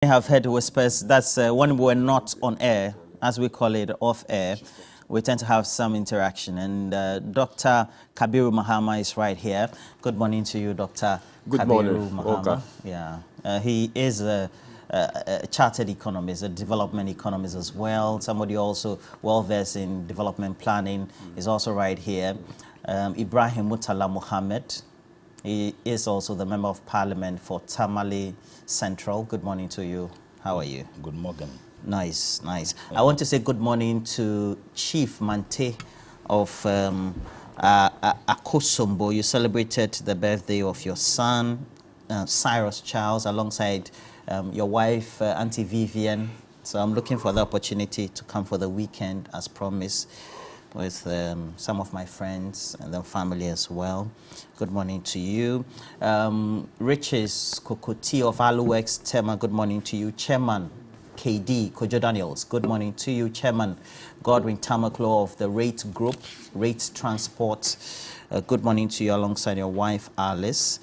Have heard whispers. That's when we're not on air, as we call it, off air. We tend to have some interaction. And Dr. Kabiru Mahama is right here. Good morning to you, Dr. Good Kabiru morning, Mahama. Oga. Yeah, he is a chartered economist, a development economist as well. Somebody also well versed in development planning is also right here. Ibrahim Mutala Mohammed. He is also the Member of Parliament for Tamale Central. Good morning to you. How are you? Good morning. Nice, nice. I want to say good morning to Chief Mante of Akosombo. You celebrated the birthday of your son, Cyrus Charles, alongside your wife, Auntie Vivian. So I'm looking for the opportunity to come for the weekend, as promised, with some of my friends and their family as well. Good morning to you. Riches Kokoti of Aluex Tema, good morning to you. Chairman KD, Kojo Daniels, good morning to you. Chairman Godwin Tamaklo of the Rate Group, Rate Transport, good morning to you alongside your wife Alice.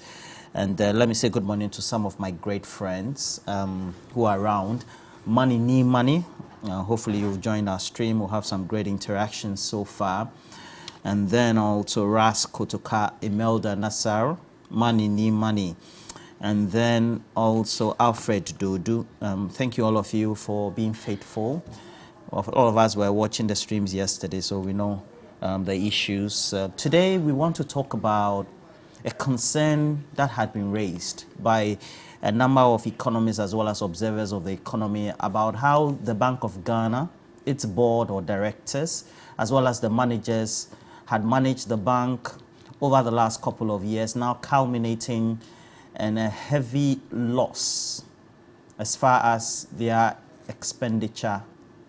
And let me say good morning to some of my great friends who are around. Money Ni Money. Hopefully you've joined our stream. We'll have some great interactions so far. And then also Ras Kotoka Imelda Nassar, Money Ni Money. And then also Alfred Dodu. Thank you all of you for being faithful. All of us were watching the streams yesterday, so we know the issues. Today we want to talk about a concern that had been raised by a number of economists as well as observers of the economy about how the Bank of Ghana, its board or directors, as well as the managers had managed the bank over the last couple of years, now culminating in a heavy loss as far as their expenditure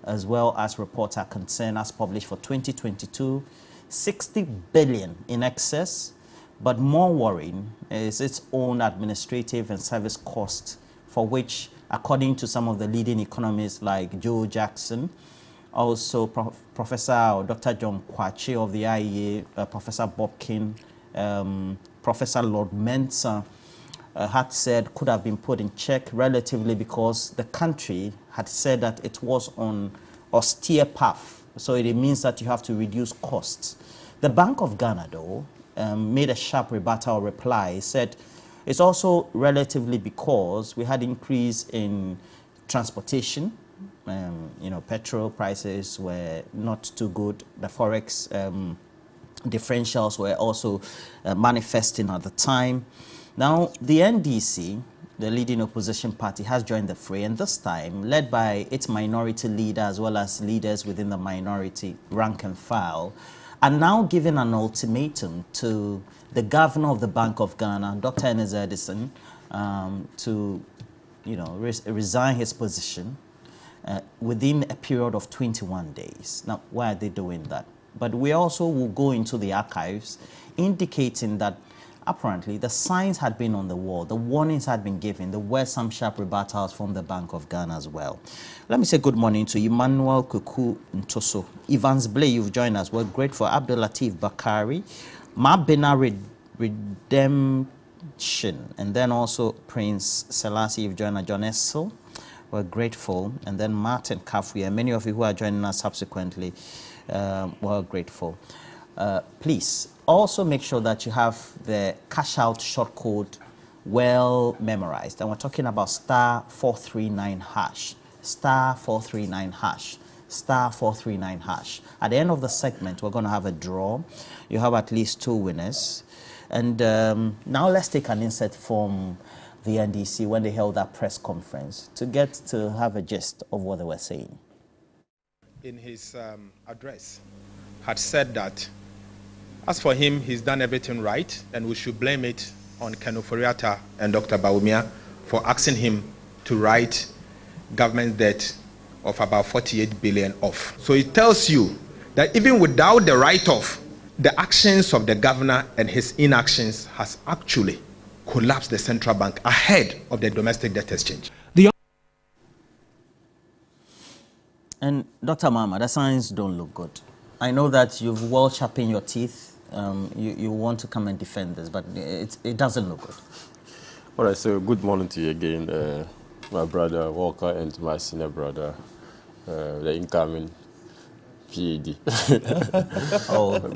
as well as reports are concerned, as published for 2022, 60 billion in excess. But more worrying is its own administrative and service cost, for which, according to some of the leading economists like Joe Jackson, also Professor or Dr. John Kwachi of the IEA, Professor Bobkin, Professor Lord Mensah had said could have been put in check relatively, because the country had said that it was on austere path. So it means that you have to reduce costs. The Bank of Ghana, though, made a sharp rebuttal reply, said it's also relatively because we had increase in transportation. Petrol prices were not too good. The forex differentials were also manifesting at the time. Now, the NDC, the leading opposition party, has joined the fray, and this time led by its minority leader as well as leaders within the minority rank and file, are now giving an ultimatum to the governor of the Bank of Ghana, Dr. Ernest Edison, to resign his position within a period of 21 days. Now, why are they doing that? But we also will go into the archives indicating that apparently the signs had been on the wall, the warnings had been given, there were some sharp rebuttals from the Bank of Ghana as well. Let me say good morning to Emmanuel Kuku Ntoso. Evans Blay, you've joined us. We're grateful. Abdul Latif Bakari, Mabena Redemption, and then also Prince Selassie, you've joined us. John Essel, we're grateful. And then Martin Kafui, and many of you who are joining us subsequently, we're grateful. Please also make sure that you have the cash out short code well memorized. And we're talking about *439#, *439#, *439#. At the end of the segment, we're going to have a draw. You have at least 2 winners. And now let's take an insert from the NDC when they held that press conference to get to have a gist of what they were saying. In his address, had said that as for him, he's done everything right, and we should blame it on Ken Ofori-Atta and Dr. Bawumia for asking him to write government debt of about 48 billion off. So it tells you that even without the write-off, the actions of the governor and his inactions has actually collapsed the central bank ahead of the domestic debt exchange. And Dr. Mama, the signs don't look good. I know that you've well sharpened your teeth. You want to come and defend this, but it doesn't look good. All right, so good morning to you again. my brother Walker and to my senior brother, the incoming PhD.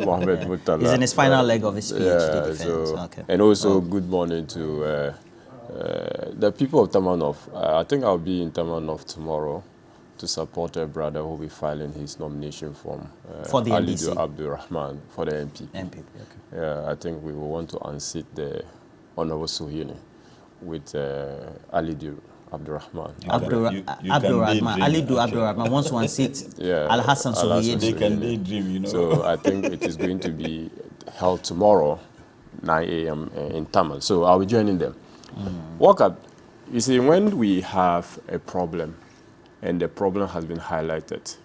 Mohammed Mutala. He's in his final leg of his PhD defense. So, okay. And also good morning to the people of Tamanov. I think I'll be in Tamanov tomorrow to support a brother who will be filing his nomination form for the Alidu Abdurrahman for the MPP. MPP, okay. Yeah, I think we will want to unseat the Honorable Suhini with Alidu Abdurrahman. Abdurrahman. Alidu Abdurrahman wants to unseat Al Hassan Suhini. They can daydream, you know. So I think it is going to be held tomorrow, 9 a.m. in Tamil. So I'll be joining them. Walk up. You see, when we have a problem, and the problem has been highlighted,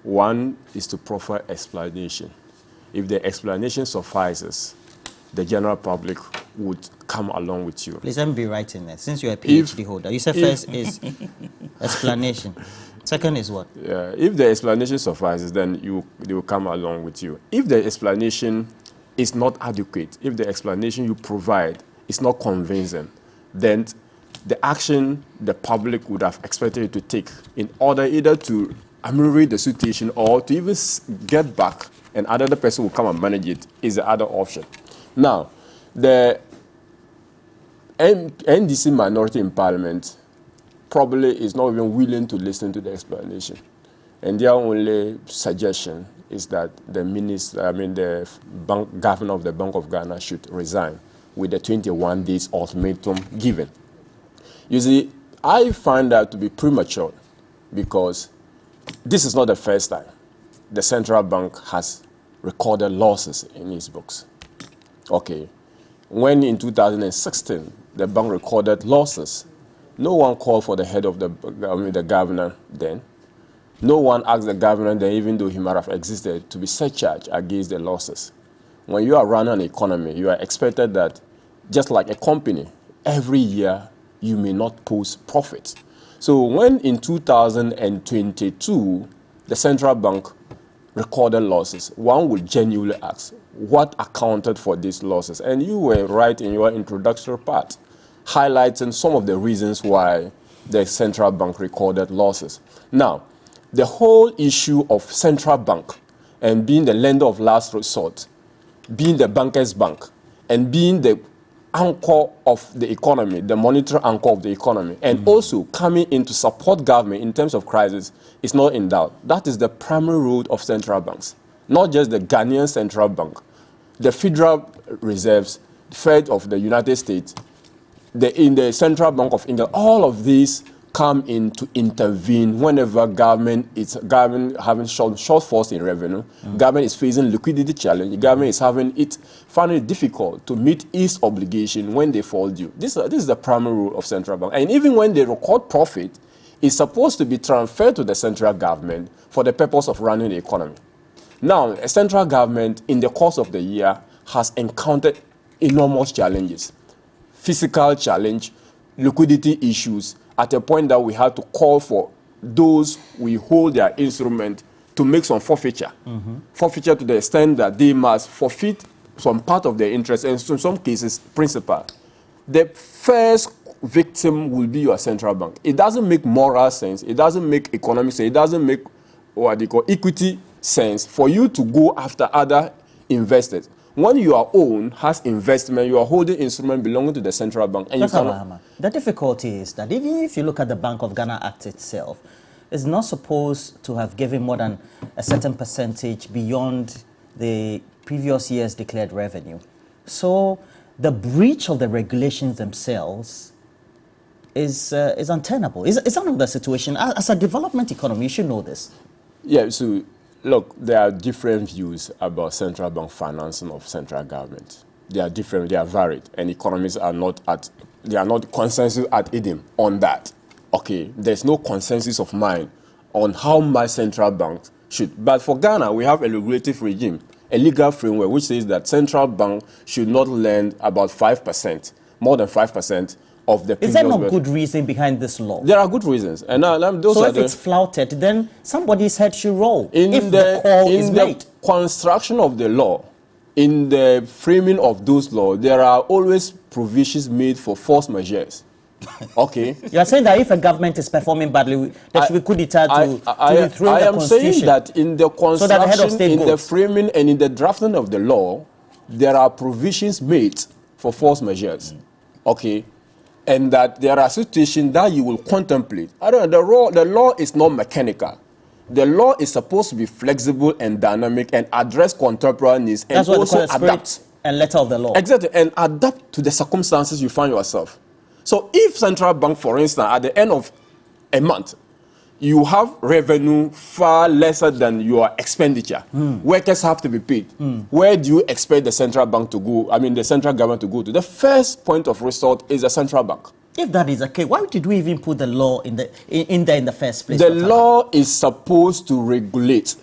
one is to proffer explanation. If the explanation suffices, the general public would come along with you. Please let me be right in there. Since you're a PhD holder, you said first is explanation. Second is what? If the explanation suffices, then they will come along with you. If the explanation is not adequate, if the explanation you provide is not convincing, then the action the public would have expected you to take in order either to ameliorate the situation or to even get back and another person will come and manage it is the other option. Now, the NDC minority in Parliament probably is not even willing to listen to the explanation. And their only suggestion is that the governor of the Bank of Ghana should resign with the 21 days ultimatum given. You see, I find that to be premature because this is not the first time the central bank has recorded losses in its books. Okay, when in 2016 the bank recorded losses, no one called for the head of the governor then. No one asked the governor then, even though he might have existed, to be surcharged against the losses. When you are running an economy, you are expected that, just like a company, every year you may not post profits. So when in 2022, the central bank recorded losses, one would genuinely ask, what accounted for these losses? And you were right in your introductory part, highlighting some of the reasons why the central bank recorded losses. Now, the whole issue of central bank and being the lender of last resort, being the banker's bank, and being the anchor of the economy, the monetary anchor of the economy, and also coming in to support government in terms of crisis is not in doubt. That is the primary role of central banks, not just the Ghanaian central bank, the Federal Reserves, the Fed of the United States, in the Central Bank of England. All of these come in to intervene whenever government having shortfalls in revenue, government is facing liquidity challenge, government is finding it difficult to meet its obligation when they fall due. This is the primary role of central bank. And even when they record profit, it's supposed to be transferred to the central government for the purpose of running the economy. Now, a central government in the course of the year has encountered enormous challenges, physical challenge, liquidity issues, at a point that we had to call for those we hold their instrument to make some forfeiture. Forfeiture to the extent that they must forfeit some part of their interest, and in some cases, principal. The first victim will be your central bank. It doesn't make moral sense. It doesn't make economic sense. It doesn't make what they call equity sense for you to go after other investors. When your own has investment, you are holding instrument belonging to the central bank. And the difficulty is that even if you look at the Bank of Ghana Act itself, it's not supposed to have given more than a certain percentage beyond the previous year's declared revenue. So the breach of the regulations themselves is untenable. It's another situation. As a development economy, you should know this. Yeah, so look, there are different views about central bank financing of central government. They are different, they are varied, and economists are not consensus at IDIM on that. Okay, there's no consensus of mind on how much central banks should. But for Ghana, we have a regulative regime, a legal framework which says that central bank should not lend about 5%, more than 5% of the. Is there no good reason behind this law? There are good reasons, and those so are if it's flouted, then somebody's head should roll. If the call is made. The construction of the law, in the framing of those laws, there are always provisions made for force majeures Okay. You are saying that if a government is performing badly, there should be coup d'etat to rethrone I the am saying that in the so that the head of construction, state in the goes. framing, and in the drafting of the law, there are provisions made for force measures. Okay. And that there are situations that you will contemplate. I don't know, the law is not mechanical. The law is supposed to be flexible and dynamic and address contemporary needs and That's what also the adapt and letter of the law. Exactly, and adapt to the circumstances you find yourself. So if central bank, for instance, at the end of a month, you have revenue far lesser than your expenditure, workers have to be paid. Where do you expect the central bank to go, I mean the central government to go to? The first point of resort is the central bank. If that is the case, why did we even put the law in there in the first place? The law is supposed to regulate.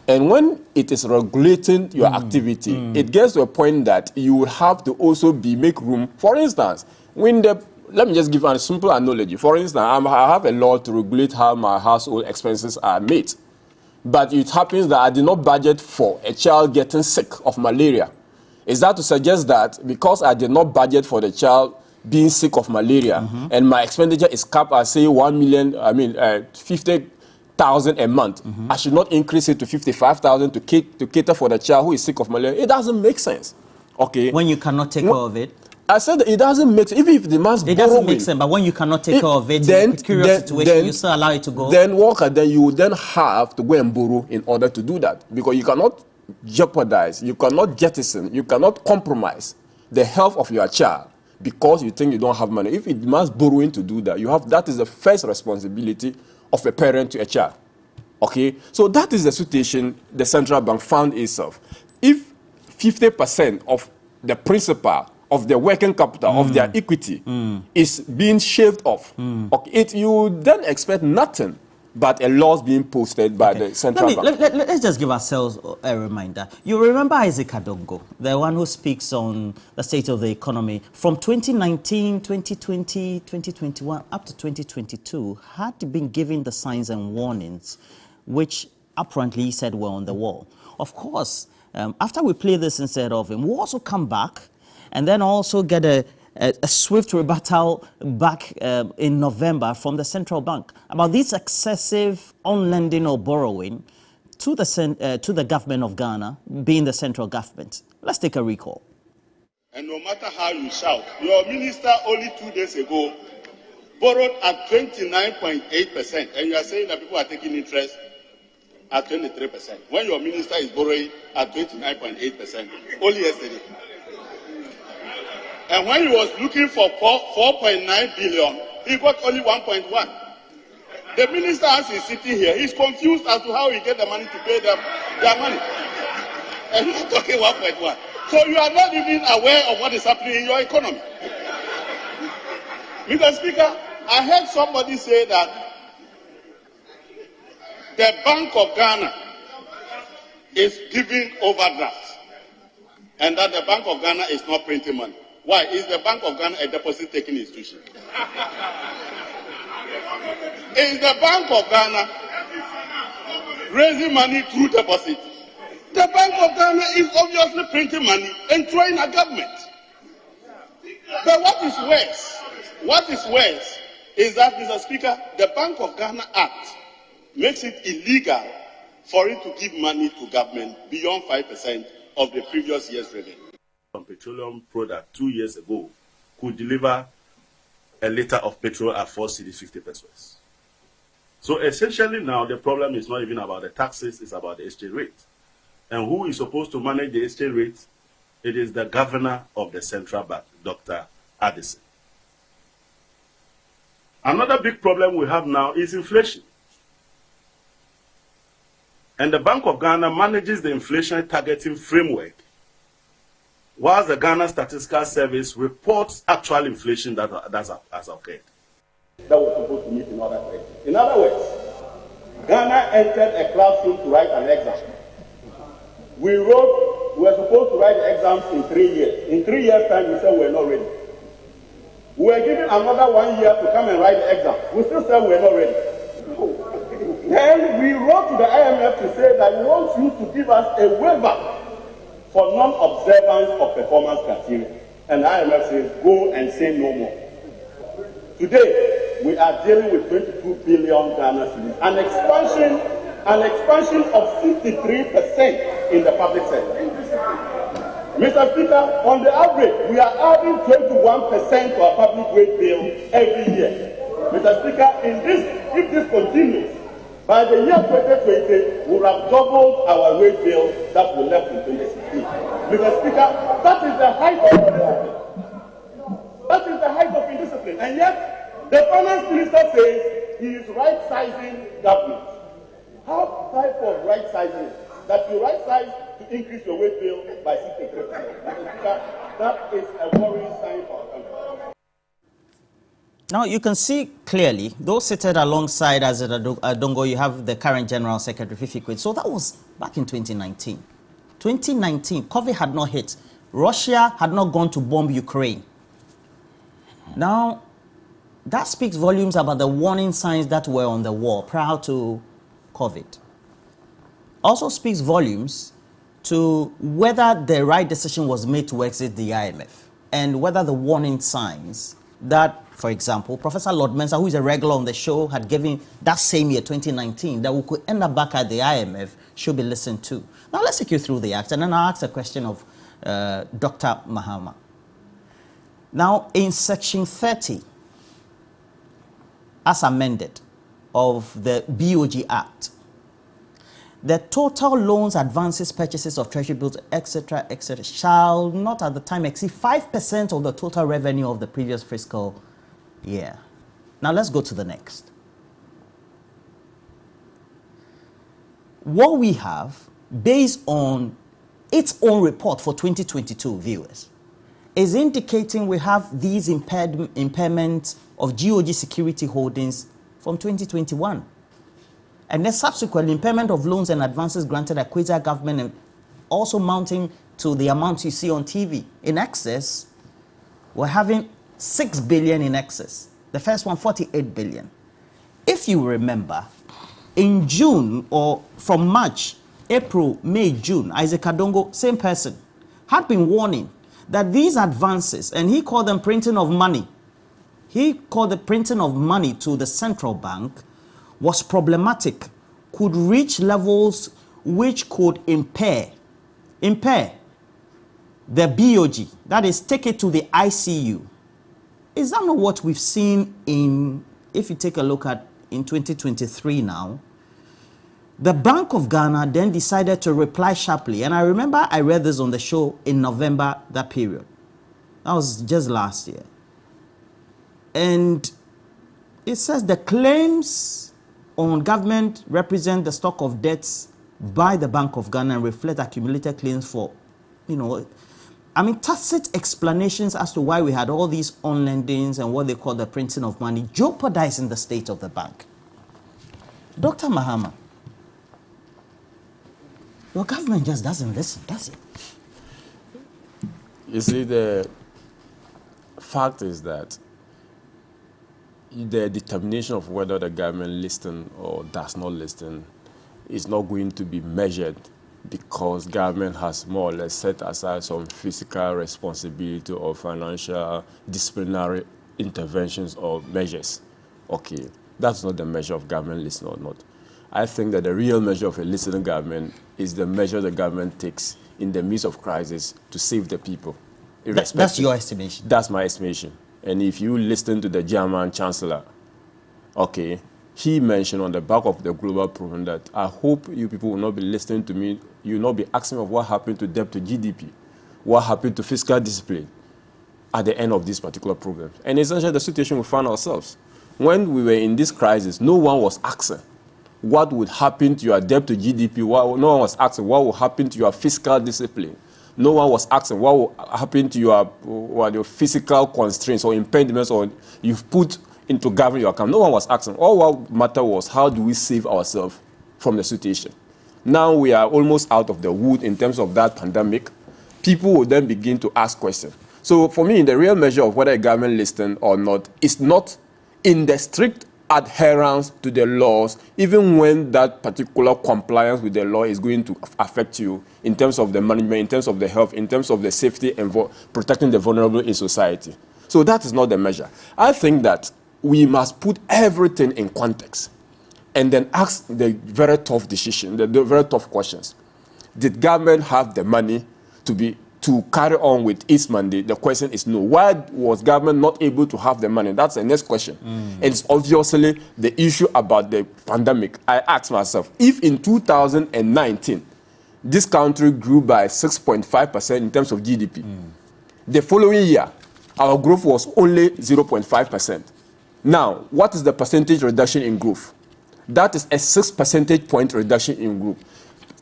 And when it is regulating your activity, it gets to a point that you will have to also make room. For instance, let me just give a simple analogy. For instance, I have a law to regulate how my household expenses are made. But it happens that I did not budget for a child getting sick of malaria. Is that to suggest that because I did not budget for the child being sick of malaria and my expenditure is capped at, say, 50,000 a month, I should not increase it to 55,000 to cater for the child who is sick of malaria? It doesn't make sense. Okay. When you cannot take care of it? I said it doesn't make sense. Even if the man's borrowing, it doesn't make sense. But when you cannot take care of it, in a precarious situation, you still allow it to go. Then you would then have to go and borrow in order to do that, because you cannot jeopardize, you cannot jettison, you cannot compromise the health of your child because you think you don't have money. If it demands borrowing to do that, that is the first responsibility of a parent to a child. Okay, so that is the situation the central bank found itself. If 50% of the principal of the working capital of their equity is being shaved off, okay, you then expect nothing but a loss being posted by the central bank. Let's just give ourselves a reminder. You remember Isaac Adongo, the one who speaks on the state of the economy from 2019, 2020, 2021 up to 2022, had been given the signs and warnings, which apparently he said were on the wall. Of course, after we play this instead of him, we'll also come back and then also get a swift rebuttal back in November from the central bank about this excessive on-lending or borrowing to the government of Ghana, being the central government. Let's take a recall. And no matter how you shout, your minister only 2 days ago borrowed at 29.8%, and you are saying that people are taking interest at 23%, when your minister is borrowing at 29.8%, only yesterday. And when he was looking for 4.9 billion, he got only 1.1. The minister, as he's sitting here, he's confused as to how he get the money to pay them their money. And he's talking 1.1. So you are not even aware of what is happening in your economy. Mr. Speaker, I heard somebody say that the Bank of Ghana is giving overdraft and that the Bank of Ghana is not printing money. Why? Is the Bank of Ghana a deposit-taking institution? Is the Bank of Ghana raising money through deposit? The Bank of Ghana is obviously printing money and throwing a government. But what is worse is that, Mr. Speaker, the Bank of Ghana Act makes it illegal for it to give money to government beyond 5% of the previous year's revenue. Petroleum product 2 years ago could deliver a liter of petrol at 4 cedis 50 pesos. So essentially now the problem is not even about the taxes, it's about the exchange rate. And who is supposed to manage the exchange rate? It is the governor of the central bank, Dr. Addison. Another big problem we have now is inflation. And the Bank of Ghana manages the inflation targeting framework, whilst the Ghana Statistical Service reports actual inflation that has occurred. That was supposed to meet in other ways. In other words, Ghana entered a classroom to write an exam. We were supposed to write the exams in 3 years. In 3 years' time, we said we were not ready. We were given another 1 year to come and write the exam. We still said we were not ready. Then we wrote to the IMF to say that we want you to give us a waiver for non-observance of performance criteria. And the IMF says, go and say no more. Today, we are dealing with 22 billion Ghana cedis, an expansion of 53% in the public sector. Mr. Speaker, on the average, we are adding 21% to our public wage bill every year. Mr. Speaker, if this continues, by the year 2020, we will have doubled our wage bill that we left in 2016. Mr. Speaker, that is the height of indiscipline. That is the height of indiscipline. And yet, the finance minister says he is right-sizing government. How type of right-sizing is that you right-size to increase your wage bill by 63%? Mr. Speaker, that is a worrying sign for our country. Now, you can see clearly, those seated alongside Isaac Adongo, you have the current General Secretary, Fifi Kwetey. So that was back in 2019. 2019, COVID had not hit. Russia had not gone to bomb Ukraine. Now, that speaks volumes about the warning signs that were on the wall prior to COVID. Also speaks volumes to whether the right decision was made to exit the IMF and whether the warning signs that, for example, Professor Lord Mensa, who is a regular on the show, had given that same year, 2019, that we could end up back at the IMF should be listened to. Now, let's take you through the act, and then I'll ask a question of Dr. Mahama. Now, in Section 30, as amended, of the BOG Act, the total loans, advances, purchases of treasury bills, etc., shall not at the time exceed 5% of the total revenue of the previous fiscal year. Now let's go to the next. What we have, based on its own report for 2022, viewers, is indicating we have these impairments of GOG security holdings from 2021. And then subsequent impairment of loans and advances granted at Kwesa government, and also mounting to the amounts you see on TV. In excess, we're having 6 billion in excess. The first one, 48 billion. If you remember, in June, or from March, April, May, June, Isaac Adongo, same person, had been warning that these advances, and he called them printing of money, he called the printing of money to the central bank, was problematic, could reach levels which could impair the BOG, that is, take it to the ICU. Is that not what we've seen in, if you take a look at in 2023 now? The Bank of Ghana then decided to reply sharply, and I remember I read this on the show in November, that period. That was just last year. And it says the claims on government represent the stock of debts by the Bank of Ghana and reflect accumulated claims for, tacit explanations as to why we had all these on-lendings and what they call the printing of money, jeopardizing the state of the bank. Dr. Mahama, your government just doesn't listen, does it? You see, the fact is that the determination of whether the government listens or does not listen is not going to be measured because government has more or less set aside some fiscal responsibility or financial disciplinary interventions or measures. Okay, that's not the measure of government listening or not. I think that the real measure of a listening government is the measure the government takes in the midst of crisis to save the people. That's your estimation? That's my estimation. And if you listen to the German Chancellor, okay, he mentioned on the back of the global program that I hope you people will not be listening to me, you will not be asking me what happened to debt to GDP, what happened to fiscal discipline at the end of this particular program. And essentially the situation we found ourselves. When we were in this crisis, no one was asking what would happen to your debt to GDP, no one was asking what would happen to your fiscal discipline. No one was asking what will happen to your physical constraints or impediments or you've put into governing your account. No one was asking. All what mattered was how do we save ourselves from the situation. Now we are almost out of the wood in terms of that pandemic. People will then begin to ask questions. So for me, the real measure of whether a government listens or not is not in the strict adherence to the laws, even when that particular compliance with the law is going to affect you in terms of the management, in terms of the health, in terms of the safety and protecting the vulnerable in society. So that is not the measure. I think that we must put everything in context and then ask the very tough decision, the very tough questions. Did government have the money to carry on with its mandate? The question is no. Why was government not able to have the money? That's the next question. And it's obviously the issue about the pandemic. I asked myself, if in 2019, this country grew by 6.5% in terms of GDP, the following year, our growth was only 0.5%. Now, what is the percentage reduction in growth? That is a 6 percentage point reduction in growth.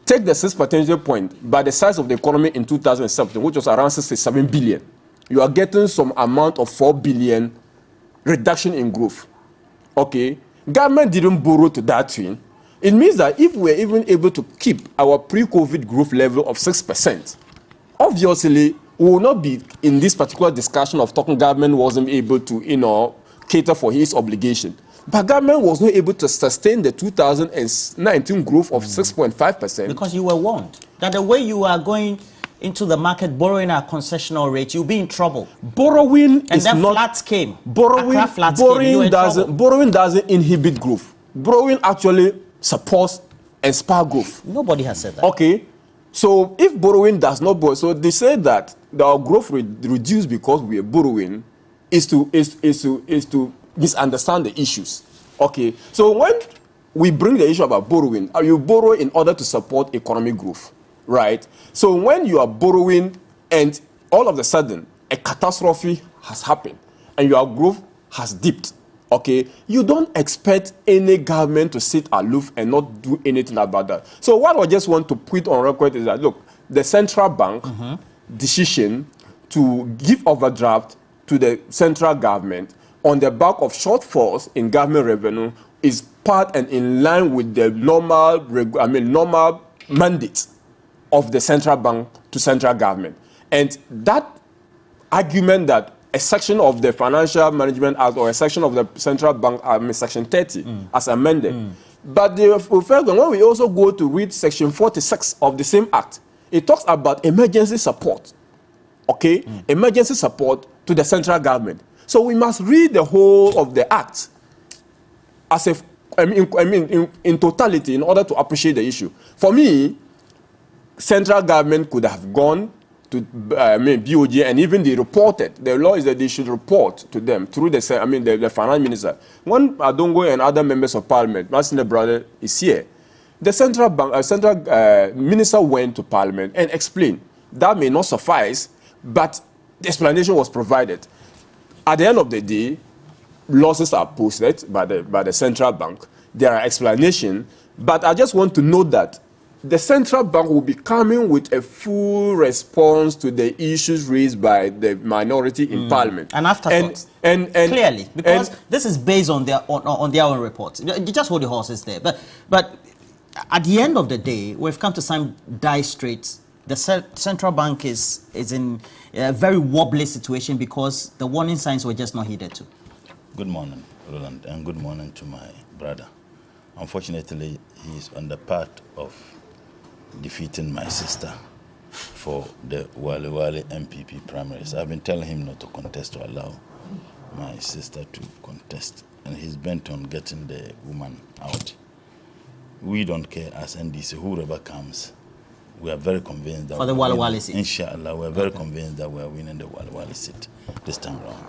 Take the 6 percentage point by the size of the economy in 2017, which was around 67 billion. You are getting some amount of 4 billion reduction in growth. Okay? Government didn't borrow to that thing. It means that if we're even able to keep our pre-COVID growth level of 6%, obviously, we will not be in this particular discussion of talking government wasn't able to, cater for his obligation. But government was not able to sustain the 2019 growth of 6.5%. Because you were warned that the way you are going into the market borrowing at concessional rate, you'll be in trouble. Borrowing and then flats came. Borrowing doesn't inhibit growth. Borrowing actually supports and spur growth. Nobody has said that. Okay. So if borrowing does not borrow, so they say that our growth reduced because we are borrowing is to misunderstand the issues. Okay. So when we bring the issue about borrowing, you borrow in order to support economic growth, right? So when you are borrowing and all of a sudden a catastrophe has happened and your growth has dipped, okay, you don't expect any government to sit aloof and not do anything about that. So what I just want to put on record is that, look, the central bank decision to give overdraft to the central government on the back of shortfalls in government revenue is part and in line with the normal mandate of the central bank to central government. And that argument that a section of the Financial Management Act or a section of the Central Bank, Section 30, as amended. But when we also go to read Section 46 of the same Act, it talks about emergency support, okay? Emergency support to the central government. So we must read the whole of the Act as in totality in order to appreciate the issue. For me, central government could have gone to BOJ, and even they reported. The law is that they should report to them through the finance minister. When Adongo and other members of parliament, my senior brother is here, the central minister went to parliament and explained. That may not suffice, but the explanation was provided. At the end of the day, losses are posted by the central bank. There are explanations, but I just want to note that the central bank will be coming with a full response to the issues raised by the minority in parliament. And afterthoughts, and clearly, because this is based on their own reports. You just hold the horses there. But at the end of the day, we've come to some dire straits. The central bank is in a very wobbly situation because the warning signs were just not heeded to. Good morning, Roland, and good morning to my brother. Unfortunately, he's on the path of defeating my sister for the Wale Wale MPP primaries. I've been telling him not to contest, to allow my sister to contest, and he's bent on getting the woman out. We don't care as NDC, whoever comes. We are very convinced that for the Wale Wale seat. Inshallah, we are very convinced that we are winning the Wale Wale seat this time around.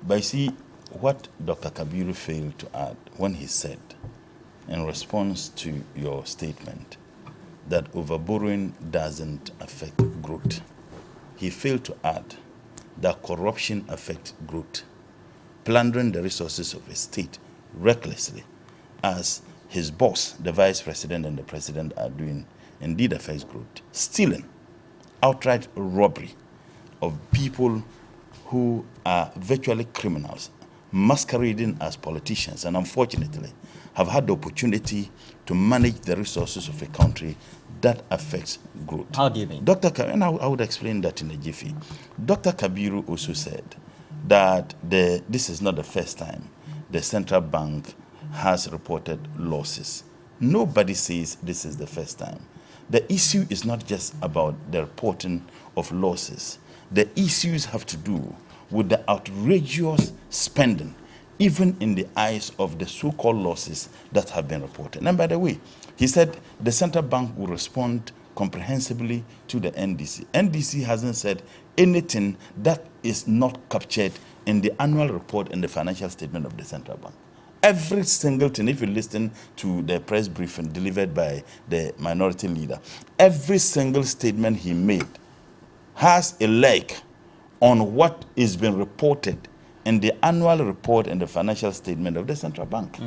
But see, what Dr. Kabiru failed to add when he said, in response to your statement, that overborrowing doesn't affect growth. He failed to add that corruption affects growth. Plundering the resources of a state recklessly, as his boss, the vice president and the president are doing, indeed affects growth. Stealing, outright robbery of people who are virtually criminals, masquerading as politicians, and unfortunately have had the opportunity to manage the resources of a country, that affects growth. How do you mean? And I would explain that in a jiffy. Dr. Kabiru also said that this is not the first time the central bank has reported losses. Nobody says this is the first time. The issue is not just about the reporting of losses. The issues have to do with the outrageous spending even in the eyes of the so-called losses that have been reported. And by the way, he said the central bank will respond comprehensively to the NDC. NDC hasn't said anything that is not captured in the annual report and the financial statement of the central bank. Every single thing, if you listen to the press briefing delivered by the minority leader, every single statement he made has a leg on what is being reported in the annual report and the financial statement of the central bank.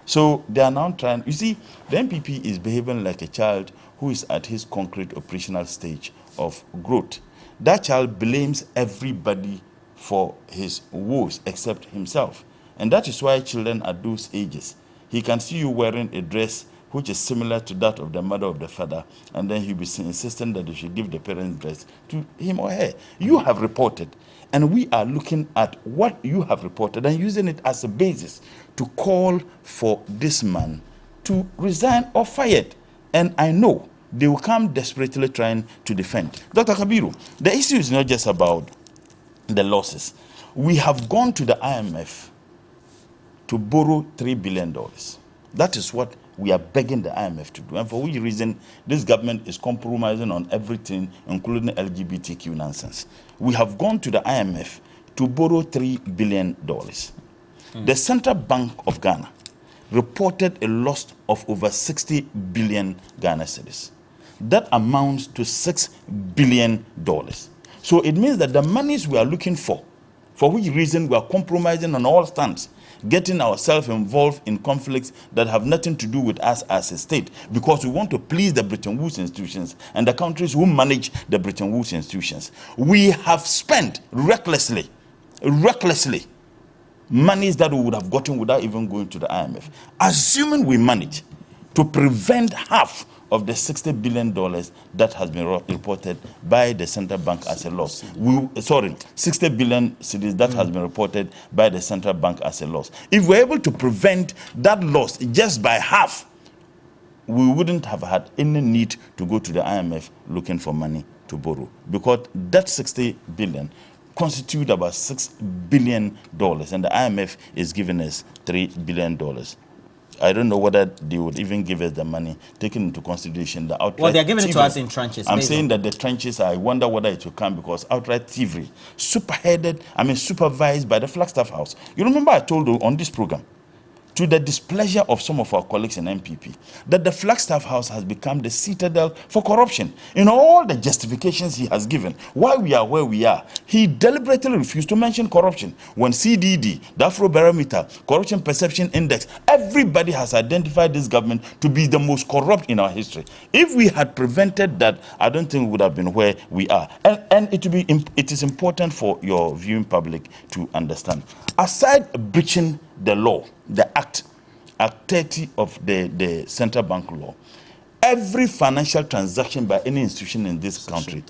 So they are now trying, you see, the NPP is behaving like a child who is at his concrete operational stage of growth. That child blames everybody for his woes except himself. And that is why children at those ages, he can see you wearing a dress which is similar to that of the mother or the father, and then he'll be insisting that you should give the parent's dress to him or her. You have reported, and we are looking at what you have reported and using it as a basis to call for this man to resign or fired. And I know they will come desperately trying to defend. Dr. Kabiru, the issue is not just about the losses. We have gone to the IMF to borrow $3 billion. That is what we are begging the IMF to do. And for which reason this government is compromising on everything, including LGBTQ nonsense. We have gone to the IMF to borrow $3 billion. The Central Bank of Ghana reported a loss of over 60 billion Ghana cedis. That amounts to $6 billion. So it means that the monies we are looking for which reason we are compromising on all stands, getting ourselves involved in conflicts that have nothing to do with us as a state, because we want to please the Bretton Woods institutions and the countries who manage the Bretton Woods institutions. We have spent recklessly, monies that we would have gotten without even going to the IMF. Assuming we manage to prevent half of the $60 billion that has been reported by the central bank as a loss. 60 billion cedis that has been reported by the central bank as a loss. If we're able to prevent that loss just by half, we wouldn't have had any need to go to the IMF looking for money to borrow, because that 60 billion constitute about $6 billion, and the IMF is giving us $3 billion. I don't know whether they would even give us the money, taking into consideration the outright. Well, they're giving thievery. it to us in tranches. I'm saying that the tranches, I wonder whether it will come, because outright thievery, supervised by the Flagstaff House. You remember I told you on this program, to the displeasure of some of our colleagues in MPP, that the Flagstaff House has become the citadel for corruption. In all the justifications he has given, why we are where we are, he deliberately refused to mention corruption. When CDD, the Afrobarometer, Corruption Perception Index, everybody has identified this government to be the most corrupt in our history. If we had prevented that, I don't think we would have been where we are. And it is important for your viewing public to understand. Aside breaching the law, the Act 30 of the Central Bank law, every financial transaction by any institution in this country,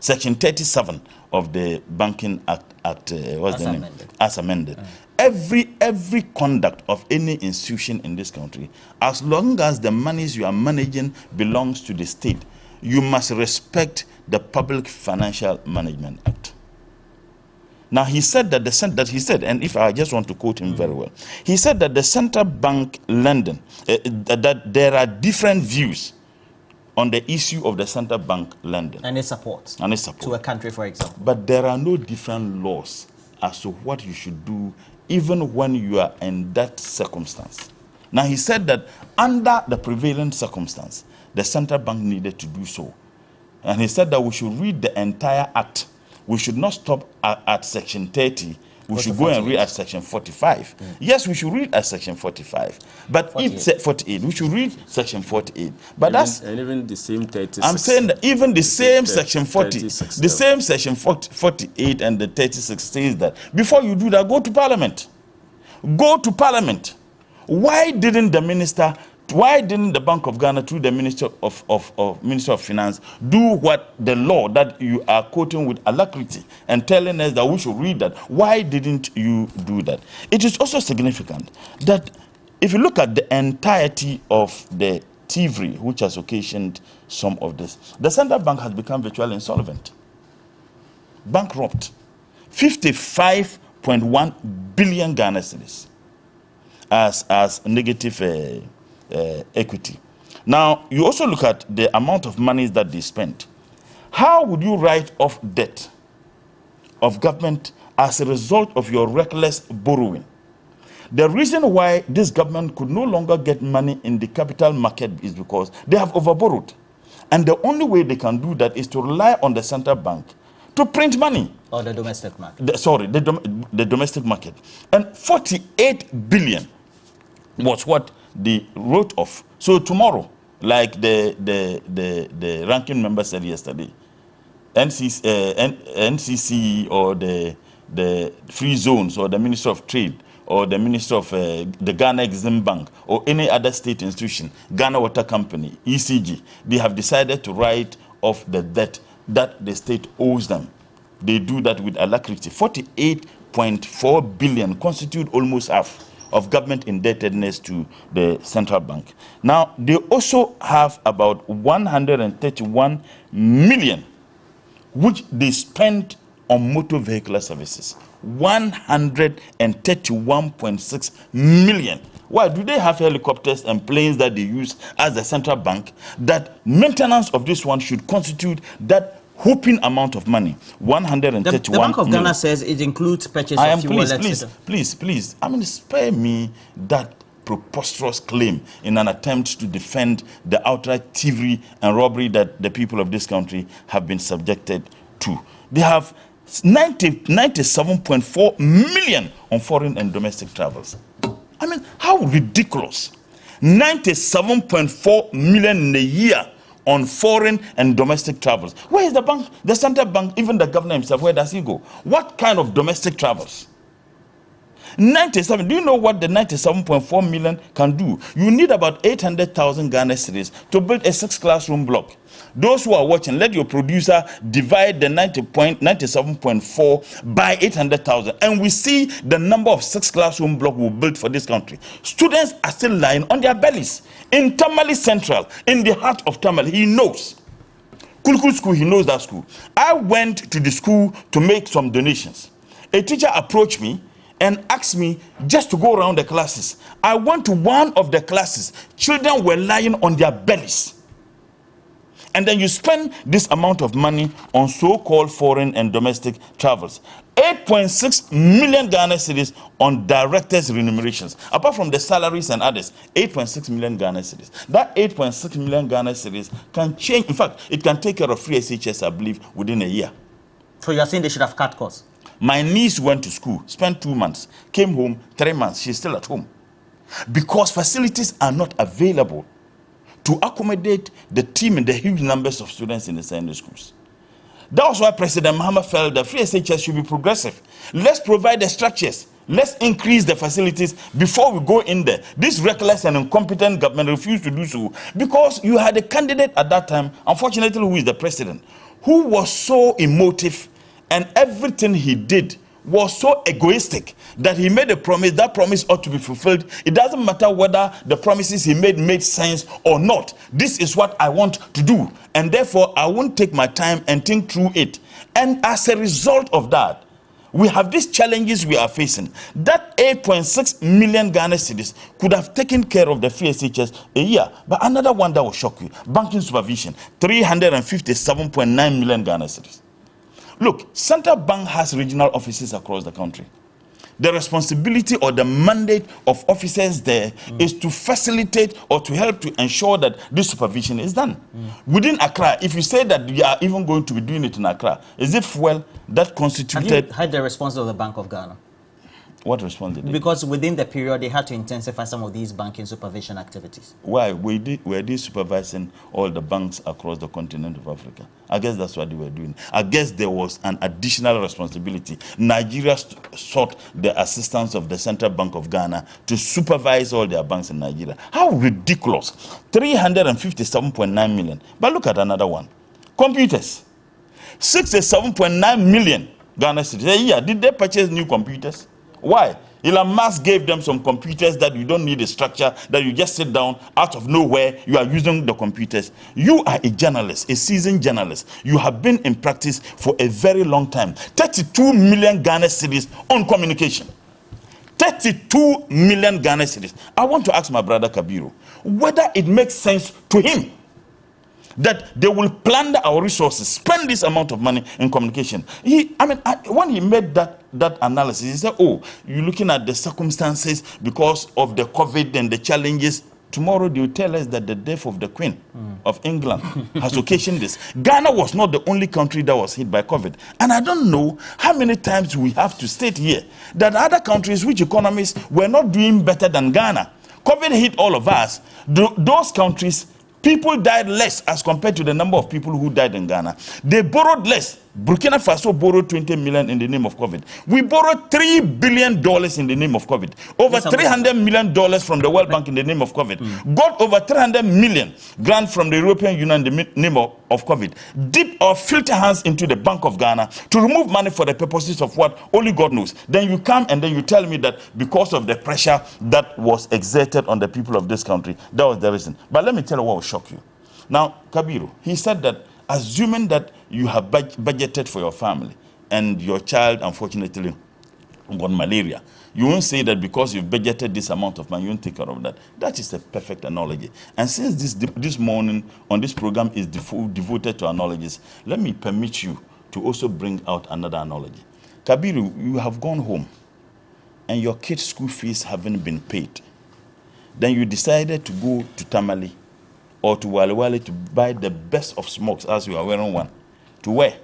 Section 37 of the Banking Act, as amended. Every conduct of any institution in this country, as long as the monies you are managing belongs to the state, you must respect the Public Financial Management Act. Now, he said that and if I just want to quote him very well, he said that the central bank lending, that there are different views on the issue of the central bank lending. And its support. To a country, for example. But there are no different laws as to what you should do, even when you are in that circumstance. Now, he said that under the prevailing circumstance, the central bank needed to do so. And he said that we should read the entire act. We should not stop at Section 30. We should go and read at Section 45. Yes, we should read at Section 45. But 48. 48, we should read Section 48. But even the same 36. I'm saying that even the same Section 40, the same Section 48 and the 36 says that before you do that, go to Parliament. Go to Parliament. Why didn't the Bank of Ghana, through the Minister of Finance, do what the law that you are quoting with alacrity and telling us that we should read that? Why didn't you do that? It is also significant that if you look at the entirety of the thievery which has occasioned some of this, the central bank has become virtually insolvent, bankrupt. 55 8.1 billion Ghana cedis as negative equity. Now, you also look at the amount of money that they spent. How would you write off debt of government as a result of your reckless borrowing? The reason why this government could no longer get money in the capital market is because they have overborrowed. And the only way they can do that is to rely on the central bank to print money. Or the domestic market. The domestic market. And 48 billion was what they wrote off. So tomorrow, like the ranking member said yesterday, NCC or the free zones or the Minister of Trade or the Minister of the Ghana Exim Bank or any other state institution, Ghana Water Company, ECG, they have decided to write off the debt that the state owes them. They do that with alacrity. 48.4 billion constitute almost half of government indebtedness to the central bank. Now, they also have about 131 million, which they spent on motor vehicular services. 131.6 million. Why do they have helicopters and planes that they use as the central bank? That maintenance of this one should constitute that whooping amount of money. 131 the Bank of Ghana says it includes purchase of fuel, please. I mean, spare me that preposterous claim in an attempt to defend the outright thievery and robbery that the people of this country have been subjected to. They have 97.4 million on foreign and domestic travels. I mean, how ridiculous. 97.4 million in a year on foreign and domestic travels. Where is the bank, the central bank, even the governor himself, where does he go? What kind of domestic travels? 97, do you know what the 97.4 million can do? You need about 800,000 Ghana cedis to build a 6-classroom block. Those who are watching, let your producer divide the 97.4 by 800,000, and we see the number of 6-classroom blocks we built for this country. Students are still lying on their bellies. In Tamale Central, in the heart of Tamale, he knows. Kulkul School, he knows that school. I went to the school to make some donations. A teacher approached me and asked me just to go around the classes. I went to one of the classes. Children were lying on their bellies. And then you spend this amount of money on so-called foreign and domestic travels. 8.6 million Ghana cedis on directors' remunerations. Apart from the salaries and others, 8.6 million Ghana cedis. That 8.6 million Ghana cedis can change. In fact, it can take care of free SHS, I believe, within a year. So you're saying they should have cut costs? My niece went to school, spent 2 months, came home 3 months. She's still at home. Because facilities are not available to accommodate the team and the huge numbers of students in the secondary schools. That was why President Mahama felt that free SHS should be progressive. Let's provide the structures. Let's increase the facilities before we go in there. This reckless and incompetent government refused to do so because you had a candidate at that time, unfortunately, who is the president, who was so emotive, and everything he did was so egoistic that he made a promise. That promise ought to be fulfilled. It doesn't matter whether the promises he made sense or not. This is what I want to do, and therefore I won't take my time and think through it. And as a result of that, we have these challenges we are facing. That 8.6 million Ghana cedis could have taken care of the free SHS a year. But another one that will shock you, banking supervision, 357.9 million Ghana cedis. Look, Central Bank has regional offices across the country. The responsibility or the mandate of officers there is to facilitate or to help to ensure that this supervision is done. Within Accra, if you say that you are even going to be doing it in Accra, is it fuel that constituted... Have you heard the response of the Bank of Ghana? What response did they? Because within the period, they had to intensify some of these banking supervision activities. Why? Were they supervising all the banks across the continent of Africa? I guess that's what they were doing. I guess there was an additional responsibility. Nigeria sought the assistance of the Central Bank of Ghana to supervise all their banks in Nigeria. How ridiculous. 357.9 million. But look at another one. Computers. 67.9 million Ghana cedis. Yeah, did they purchase new computers? Why? Elon Musk gave them some computers that you don't need a structure, that you just sit down out of nowhere, you are using the computers. You are a journalist, a seasoned journalist. You have been in practice for a very long time. 32 million Ghana cedis on communication. 32 million Ghana cedis. I want to ask my brother Kabiru whether it makes sense to him that they will plunder our resources, spend this amount of money in communication. When he made that analysis, he said, oh, you're looking at the circumstances because of the COVID and the challenges. Tomorrow they will tell us that the death of the Queen of England has occasioned this. Ghana was not the only country that was hit by COVID. And I don't know how many times we have to state here that other countries which economies were not doing better than Ghana. COVID hit all of us. Those countries, people died less as compared to the number of people who died in Ghana. They borrowed less. Burkina Faso borrowed 20 million in the name of COVID. We borrowed $3 billion in the name of COVID. Over $300 million from the World Bank in the name of COVID. Got over 300 million grant from the European Union in the name of COVID. Dip our filthy hands into the Bank of Ghana to remove money for the purposes of what only God knows. Then you come and then you tell me that because of the pressure that was exerted on the people of this country, that was the reason. But let me tell you what will shock you. Now, Kabiru, he said that assuming that you have budgeted for your family and your child unfortunately got malaria, you won't say that because you've budgeted this amount of money, you won't take care of that. That is a perfect analogy. And since this morning on this program is devoted to analogies, let me permit you to also bring out another analogy. Kabiru, you have gone home and your kids' school fees haven't been paid. Then you decided to go to Tamale or to Wale Wale to buy the best of smokes, as you are wearing one. To wear.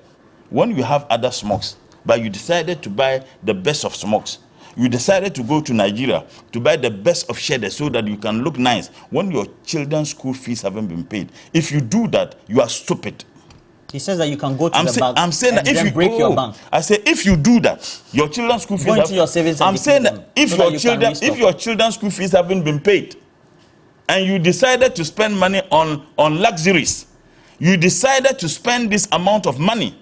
When you have other smokes, but you decided to buy the best of smokes, you decided to go to Nigeria to buy the best of cheddar so that you can look nice when your children's school fees haven't been paid. If you do that, you are stupid. He says that you can go to the bank I'm saying that if you break your bank. I say if you do that, your children's school fees. Go into your savings. I'm saying that if your children's school fees haven't been paid, and you decided to spend money on luxuries, you decided to spend this amount of money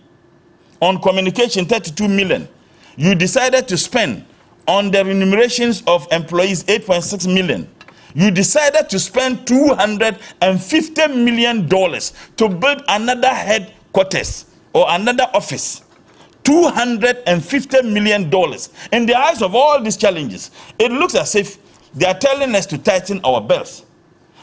on communication, 32 million. You decided to spend on the remunerations of employees, 8.6 million. You decided to spend $250 million to build another headquarters or another office. $250 million. In the eyes of all these challenges, it looks as if they are telling us to tighten our belts.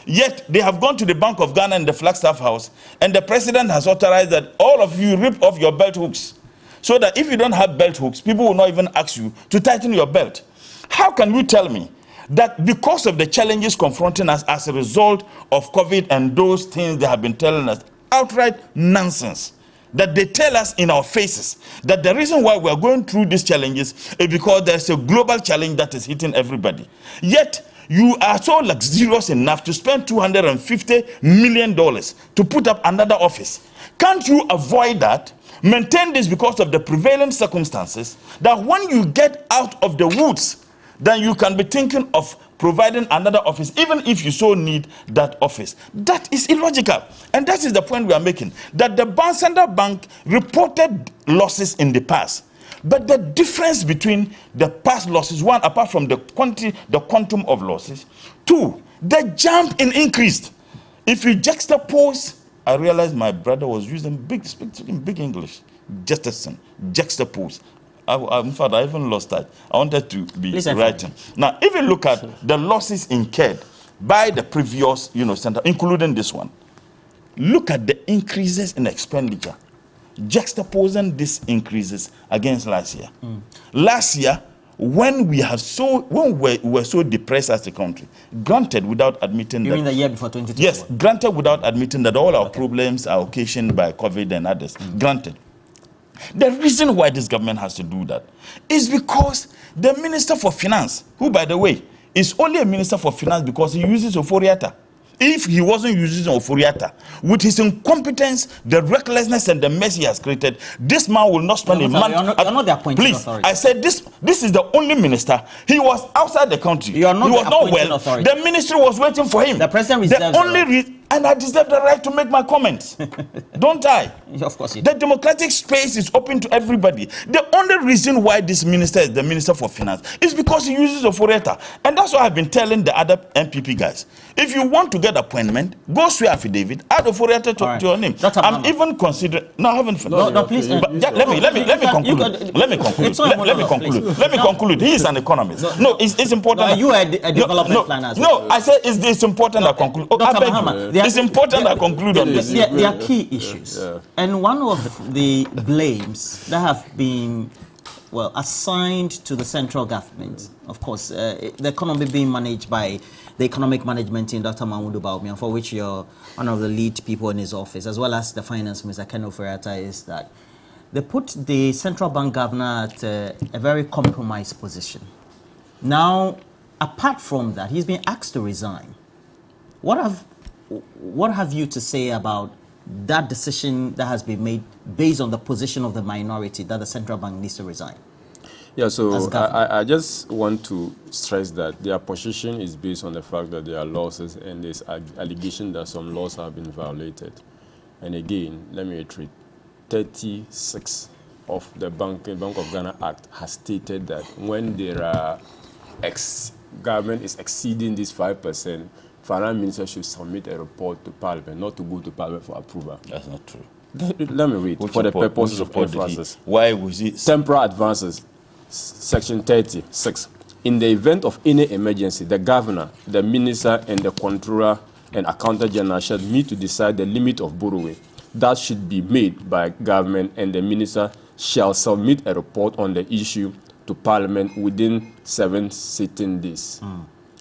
Yet they have gone to the Bank of Ghana and the Flagstaff House, and the president has authorized that all of you rip off your belt hooks, so that if you don't have belt hooks, people will not even ask you to tighten your belt. How can you tell me that because of the challenges confronting us as a result of COVID and those things they have been telling us, outright nonsense, that they tell us in our faces that the reason why we are going through these challenges is because there's a global challenge that is hitting everybody. Yet, you are so luxurious enough to spend $250 million to put up another office. Can't you avoid that? Maintain this because of the prevailing circumstances, that when you get out of the woods, then you can be thinking of providing another office, even if you so need that office. That is illogical. And that is the point we are making, that the Central Bank reported losses in the past. But the difference between the past losses, one, apart from the quantum of losses, two, the jump in increased. If you juxtapose, I realized my brother was using big English, juxtapose. In fact, I even lost that. I wanted to be writing. Now, if you look at the losses incurred by the previous, center, including this one, look at the increases in expenditure, juxtaposing these increases against last year. Last year, when we were so depressed as a country, granted without admitting that... You mean the year before 2021? Yes, granted without admitting that all our problems are occasioned by COVID and others, granted. The reason why this government has to do that is because the Minister for Finance, who, by the way, is only a Minister for Finance because he uses Oforiatta. If he wasn't using Oforiatta, with his incompetence, the recklessness and the mess he has created, this man will not spend a month. You're not the appointing authority. I said this is the only minister. He was outside the country. You are not he was the not appointing well. authority. The ministry was waiting for him. The president reserves and I deserve the right to make my comments. Don't I? Of course you do. The democratic space is open to everybody. The only reason why this minister is the Minister for Finance is because he uses Oforiatta. And that's why I've been telling the other MPP guys. If you want to get appointment, go swear affidavit, add Oforiatta to your name. I'm even considering... No, I haven't finished. No, please. But let me conclude. Let me conclude. He is an economist. No, it's important. No, you are a development planner. No, I say it's important I conclude. It's important I conclude on this. There are key issues. Yeah. And one of the blames that have been, well, assigned to the central government, of course, the economy being managed by the economic management team, Dr. Mahmoud Bawumia, for which you're one of the lead people in his office, as well as the finance minister, Ken Ofori-Atta, is that they put the central bank governor at a very compromised position. Now, apart from that, he's been asked to resign. What have you to say about that decision that has been made based on the position of the minority that the central bank needs to resign? Yeah, so I just want to stress that their position is based on the fact that there are losses and there's allegation that some laws have been violated. And again, let me reiterate, 36 of the Bank of Ghana Act has stated that when there are government is exceeding this 5%, finance minister should submit a report to Parliament, not to go to Parliament for approval. That's not true. Let me read. For the purposes of emphasis. Why was it? Temporal advances, section 36. In the event of any emergency, the governor, the minister, and the controller and accountant general shall meet to decide the limit of borrowing. That should be made by government, and the minister shall submit a report on the issue to Parliament within 7 sitting days.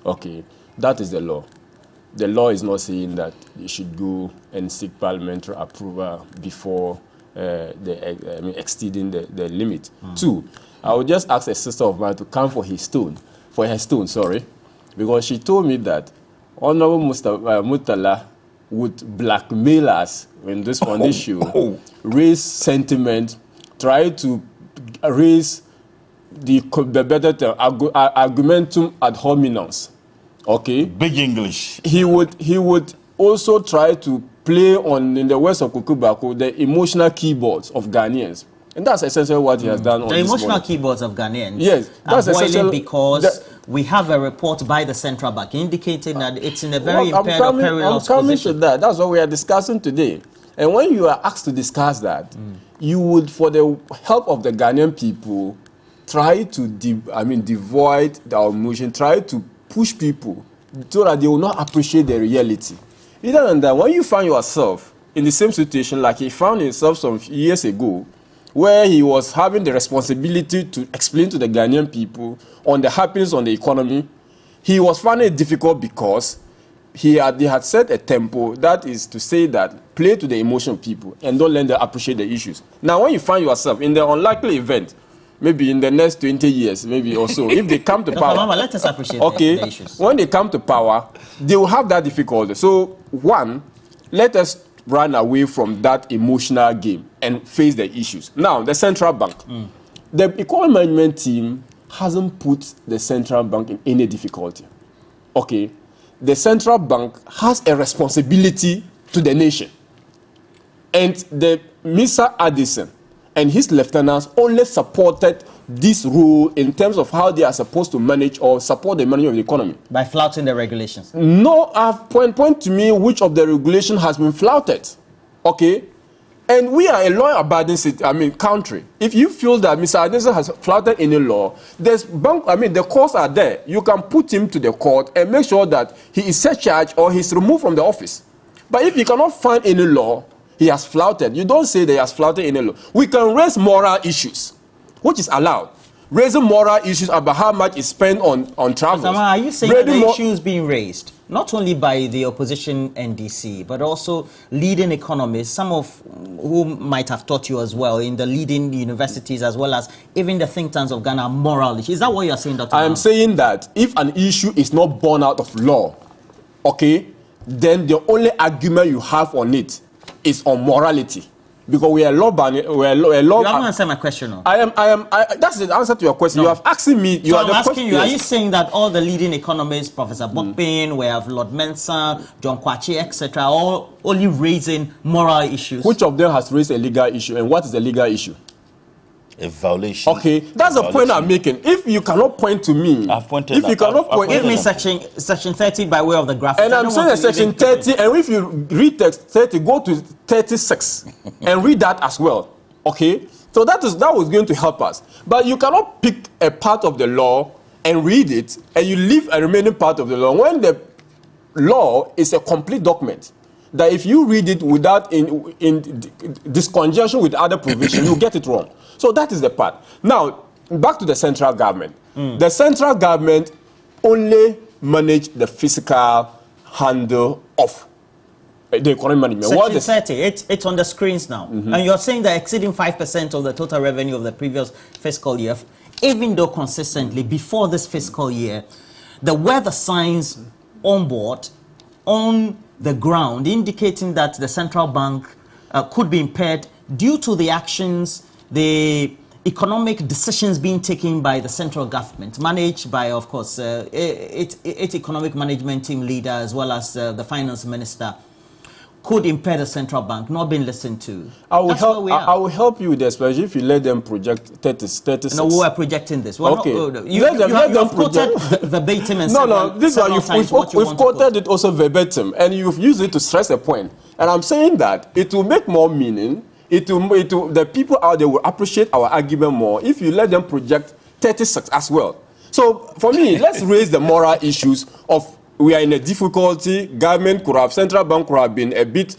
Okay, that is the law. The law is not saying that you should go and seek parliamentary approval before exceeding the limit. 2, I would just ask a sister of mine to come for her stone, because she told me that Honorable Murtala would blackmail us on this issue, raise sentiment, try to raise the better term, argumentum ad hominem. Okay. Big English. He would also try to play on, in the words of Kukubaku, the emotional keyboards of Ghanaians. And that's essentially what he has done on the this emotional morning. Keyboards of Ghanaians. Yes, that's essentially because we have a report by the central bank indicating that it's in a very impaired or perilous I'm coming position. to that. That's what we are discussing today. And when you are asked to discuss that, you would, for the help of the Ghanaian people, try to devoid the emotion, try to push people so that they will not appreciate the reality. Either than that, when you find yourself in the same situation like he found himself some years ago, where he was having the responsibility to explain to the Ghanaian people on the happenings on the economy, he was finding it difficult because they had set a tempo, that is to say that play to the emotion of people and don't let them appreciate the issues. Now, when you find yourself in the unlikely event, maybe in the next 20 years, maybe or so, if they come to power... Mama, let us appreciate the issues. When they come to power, they will have that difficulty. So, 1, let us run away from that emotional game and face the issues. Now, the central bank. The economic management team hasn't put the central bank in any difficulty. Okay? The central bank has a responsibility to the nation. And the Mr. Addison and his lieutenants only supported this rule in terms of how they are supposed to manage or support the management of the economy. By flouting the regulations? No, point to me which of the regulation has been flouted. Okay? And we are a law-abiding country. If you feel that Mr. Addison has flouted any law, the courts are there. You can put him to the court and make sure that he is set charge or he's removed from the office. But if you cannot find any law, he has flouted. You don't say that he has flouted any law. We can raise moral issues, which is allowed. Raising moral issues about how much is spent on travel. Are you saying that the issues being raised, not only by the opposition NDC, but also leading economists, some of whom might have taught you as well in the leading universities, as well as even the think tanks of Ghana, moral issues? Is that what you're saying, Dr. I am saying that if an issue is not born out of law, okay, then the only argument you have on it is on morality. because we are law banning. We are law. You haven't answered my question. No? That's the answer to your question. No. You have asking me. So I'm asking you. Are you saying that all the leading economists, Professor Bokpin, we have Lord Mensah, John Kwachi, etc., all only raising moral issues? Which of them has raised a legal issue, and what is the legal issue? A violation. Okay, that's the point I'm making. If you cannot point to me, I've pointed. If you cannot point, give me section 30 by way of the graphic. And I'm saying that section 30, and if you read text 30, go to 36 and read that as well. Okay, so that was going to help us. But you cannot pick a part of the law and read it, and you leave a remaining part of the law when the law is a complete document. That if you read it without in disconjunction with other provisions, you get it wrong. So that is the part. Now, back to the central government. The central government only manage the fiscal handle of the economic management. Section 30, it's on the screens now. And you're saying that exceeding 5% of the total revenue of the previous fiscal year, even though consistently before this fiscal year, there were the signs on board, on the ground, indicating that the central bank could be impaired due to the actions, the economic decisions being taken by the central government, managed by, of course, its economic management team leader as well as the finance minister, could impair the central bank, not being listened to. I will help you with this, especially if you let them project 36. No, we are projecting this. Well, okay. Let them project verbatim and we've quoted it also verbatim, and you've used it to stress a point. And I'm saying that it will make more meaning. The people out there will appreciate our argument more if you let them project 36 as well. So for me, let's raise the moral issues of we are in a difficulty. Government could have, central bank could have been a bit,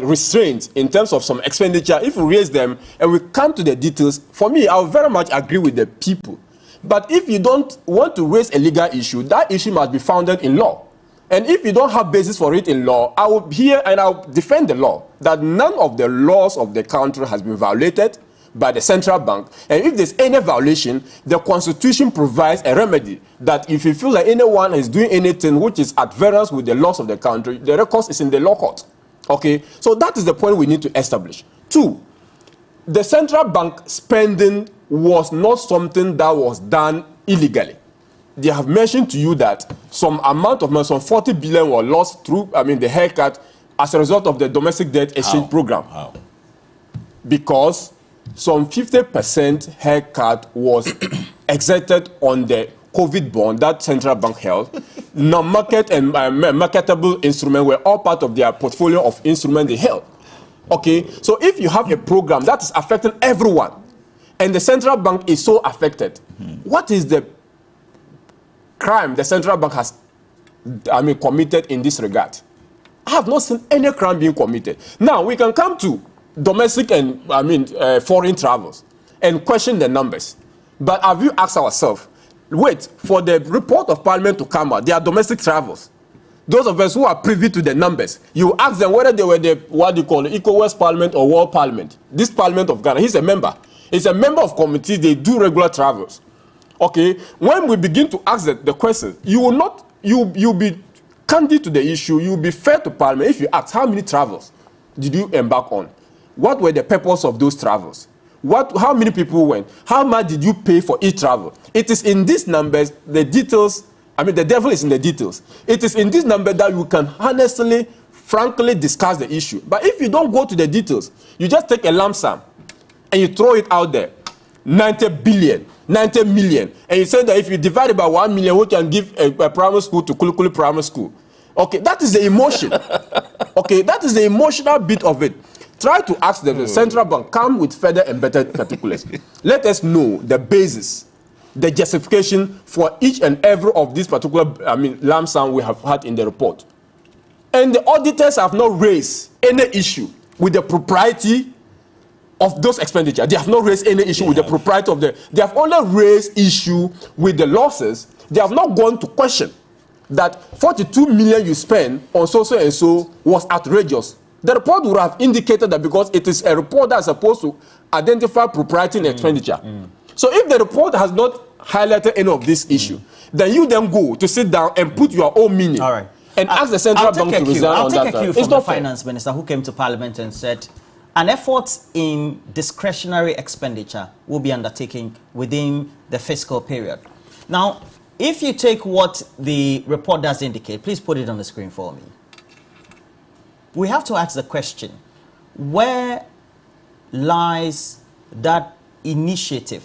restrained in terms of some expenditure. If we raise them and we come to the details, for me, I very much agree with the people. But if you don't want to raise a legal issue, that issue must be founded in law. And if you don't have basis for it in law, I will hear and I'll defend the law that none of the laws of the country has been violated by the central bank. And if there's any violation, the constitution provides a remedy that if you feel like anyone is doing anything which is at variance with the laws of the country, the record is in the law court. Okay, so that is the point we need to establish. 2, the central bank spending was not something that was done illegally. They have mentioned to you that some amount of money, some 40 billion were lost through, the haircut as a result of the domestic debt exchange program. How? Because some 50% haircut was exerted on the COVID bond that central bank held. Non-market and marketable instruments were all part of their portfolio of instruments they held. Okay, so if you have a program that is affecting everyone, and the central bank is so affected, what is the crime the central bank has committed in this regard? I have not seen any crime being committed. Now we can come to domestic and foreign travels and question the numbers. But have you asked ourselves, wait for the report of parliament to come out? They are domestic travels. Those of us who are privy to the numbers, you ask them whether they were the ECOWAS Parliament or World Parliament. This Parliament of Ghana, he's a member. He's a member of committees. They do regular travels. Okay, when we begin to ask the question, you'll be candid to the issue. You'll be fair to Parliament if you ask how many travels did you embark on? What were the purpose of those travels? How many people went? How much did you pay for each travel? It is in these numbers, the details, the devil is in the details. It is in this number that you can honestly, frankly discuss the issue. But if you don't go to the details, you just take a lump sum and you throw it out there, 90 billion, 90 million, and you say that if you divide it by 1 million, we can give a primary school to Kulukuli Primary School. Okay, that is the emotion. Okay, that is the emotional bit of it. Try to ask the central bank, come with further embedded particulars. Let us know the basis, the justification for each and every of these particular, lump sum we have had in the report. And the auditors have not raised any issue with the propriety of those expenditures. They have not raised any issue with the propriety of they have only raised issue with the losses. They have not gone to question that 42 million you spend on so and so was outrageous. The report would have indicated that because it is a report that is supposed to identify propriety in expenditure. So if the report has not highlighted any of this issue, then you then go to sit down and put your own meaning. All right. and ask the central bank to resign on that. I'll take a cue from the finance minister who came to parliament and said an effort in discretionary expenditure will be undertaken within the fiscal period. Now, if you take what the report does indicate, please put it on the screen for me. We have to ask the question, where lies that initiative,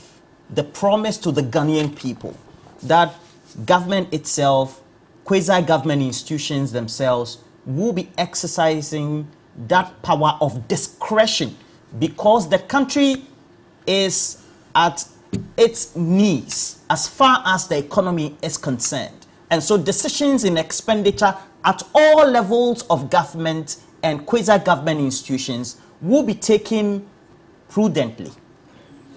the promise to the Ghanaian people that government itself, quasi-government institutions themselves will be exercising that power of discretion because the country is at its knees as far as the economy is concerned. And so decisions in expenditure at all levels of government and quasi-government institutions will be taken prudently.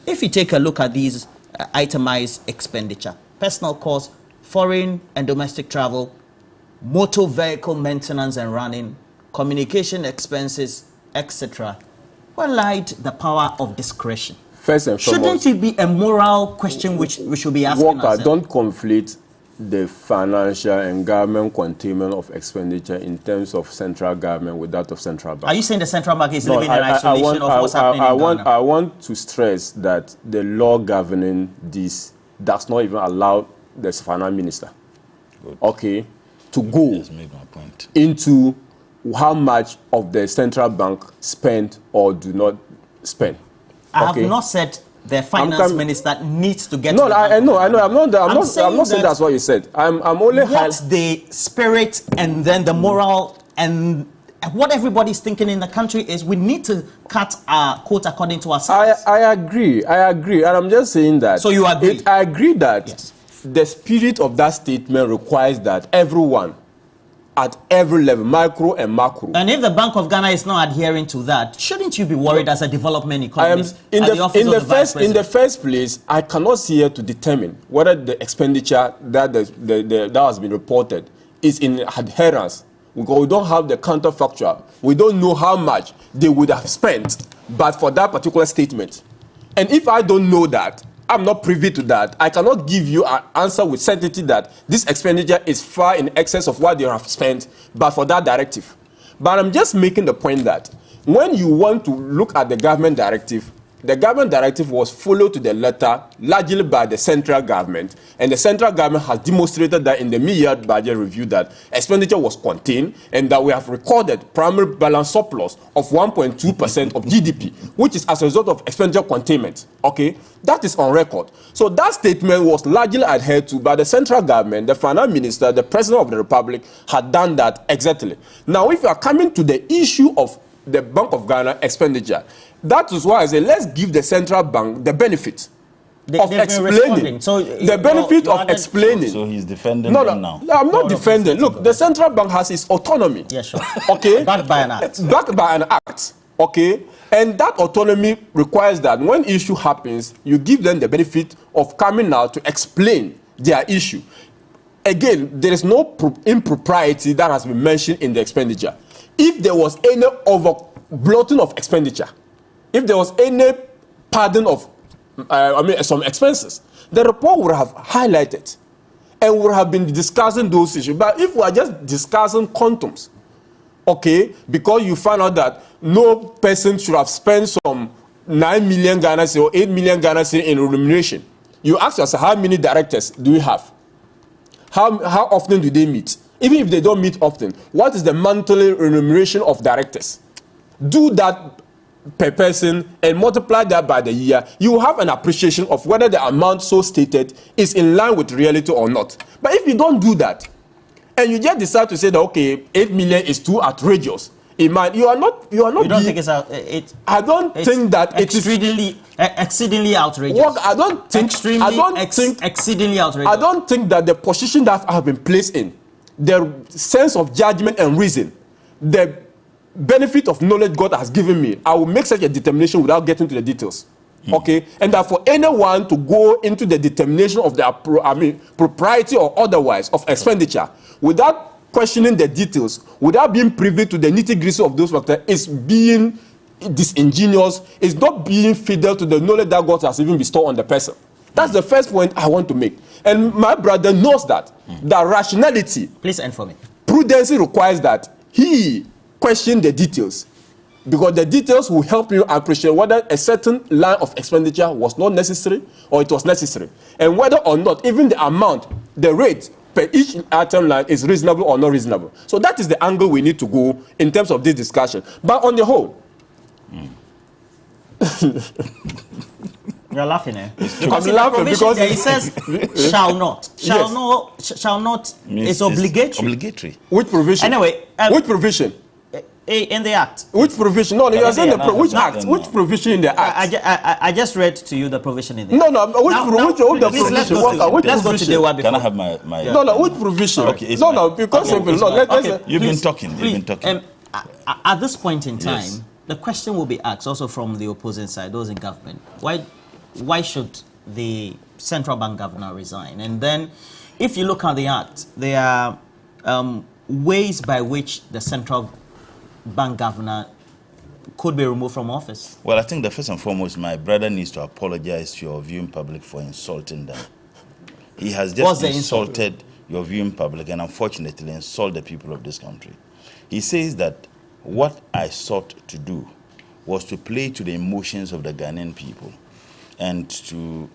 If you take a look at these itemized expenditure, personal costs, foreign and domestic travel, motor vehicle maintenance and running, communication expenses, etc., where lied the power of discretion? First and foremost, shouldn't it be a moral question which we should be asking Walker, ourselves? don't conflate the financial and government containment of expenditure in terms of central government with that of central bank. Are you saying the central bank is living in isolation of what's happening in Ghana? I want to stress that the law governing this does not even allow the finance minister, okay, to go into how much of the central bank spend or do not spend. I have not said the finance minister needs to get. No, I know. I'm not saying that's what you said. I'm only what's the spirit and then the moral and what everybody's thinking in the country is we need to cut our quote according to ourselves. I agree, and I'm just saying that. So you agree? I agree that yes. The spirit of that statement requires that everyone at every level, micro and macro. And if the Bank of Ghana is not adhering to that, shouldn't you be worried as a development economist? In the first place, I cannot see here to determine whether the expenditure that that has been reported is in adherence. Because we don't have the counterfactual. We don't know how much they would have spent, but for that particular statement. And if I don't know that, I'm not privy to that, I cannot give you an answer with certainty that this expenditure is far in excess of what they have spent, but for that directive. But I'm just making the point that when you want to look at the government directive was followed to the letter largely by the central government, and the central government has demonstrated that in the mid-year budget review that expenditure was contained and that we have recorded primary balance surplus of 1.2% of GDP, which is as a result of expenditure containment. Okay, that is on record. So that statement was largely adhered to by the central government, the finance minister, the president of the republic had done that exactly. Now, if you are coming to the issue of the Bank of Ghana expenditure, that is why I say let's give the central bank the benefit of explaining. So the benefit of explaining. So he's defending them now. No, I'm not defending. Look, the central bank has its autonomy. Yes, sure. Okay. Backed by an act. Backed by an act. Okay. And that autonomy requires that when issue happens, you give them the benefit of coming out to explain their issue. Again, there is no impropriety that has been mentioned in the expenditure. If there was any over-bloating of expenditure, if there was any pardon of some expenses, the report would have highlighted and would have been discussing those issues. But if we are just discussing quantums, okay, because you find out that no person should have spent some 9 million Ghana cedis or 8 million Ghana cedis in remuneration, you ask yourself, how many directors do we have? How often do they meet? Even if they don't meet often, what is the monthly remuneration of directors? Do that per person and multiply that by the year, you will have an appreciation of whether the amount so stated is in line with reality or not. But if you don't do that, and you just decide to say that, okay, 8 million is too outrageous, you are not. You don't think it's I don't think that it is exceedingly outrageous. Well, I don't think exceedingly outrageous. I don't think that the position that I have been placed in, the sense of judgment and reason, the benefit of knowledge God has given me, I will make such a determination without getting to the details. Okay, and that for anyone to go into the determination of the propriety or otherwise of expenditure without questioning the details, without being privy to the nitty-gritty of those factors, is being disingenuous, is not being fidel to the knowledge that God has even bestowed on the person. That's the first point I want to make. And my brother knows that. The rationality. Please end for me. Prudency requires that he question the details, because the details will help you appreciate whether a certain line of expenditure was not necessary or it was necessary, and whether or not even the amount, the rate per each item line is reasonable or not reasonable. So that is the angle we need to go in terms of this discussion. But on the whole, You're laughing, eh? I'm laughing because it says shall not. Shall not is obligatory. Obligatory. Which provision? Anyway, which provision? in the act. Which provision? No, you are saying which act? no. Which provision in the act? I just read to you the provision in the No, act. no, which Please, let's provision? go to the one before. Can I have my No, which provision? Okay, it's no, my- no, because okay, it's no, my- let's You've been Please, talking. You've been talking. At this point in time, Yes. the question will be asked also from the opposing side, those in government. Why should the central bank governor resign? And then, if you look at the act, there are ways by which the central bank governor could be removed from office. Well, I think that first and foremost, my brother needs to apologize to your viewing public for insulting them. He has What's just the insult? insulted your viewing public and unfortunately insulted the people of this country. He says that what I sought to do was to play to the emotions of the Ghanaian people and to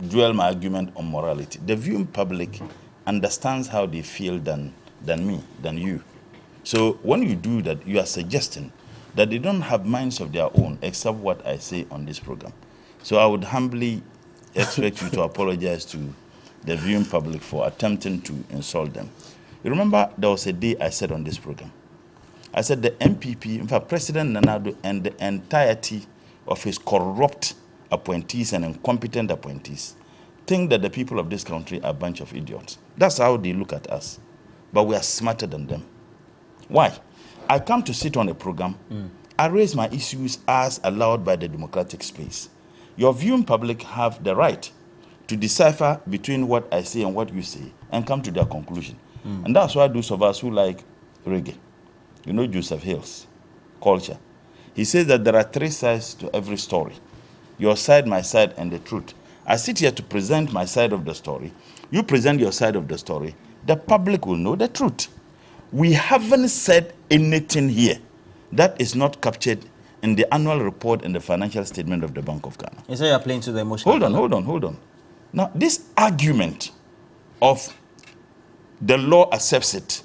dwell my argument on morality. The viewing public understands how they feel than you. So when you do that, you are suggesting that they don't have minds of their own except what I say on this program. So I would humbly expect you to apologize to the viewing public for attempting to insult them. You remember there was a day I said on this program, I said the MPP, in fact, President Nana Addo and the entirety of his corrupt appointees and incompetent appointees think that the people of this country are a bunch of idiots. That's how they look at us. But we are smarter than them. Why? I come to sit on a program, I raise my issues as allowed by the democratic space. Your viewing public have the right to decipher between what I say and what you say and come to their conclusion. And that's why those of us who like reggae, you know Joseph Hill's culture, he says that there are three sides to every story. Your side, my side, and the truth. I sit here to present my side of the story. You present your side of the story. The public will know the truth. We haven't said anything here that is not captured in the annual report and the financial statement of the Bank of Ghana. You say you're playing to the emotion. Hold on. Now, this argument of the law accepts it,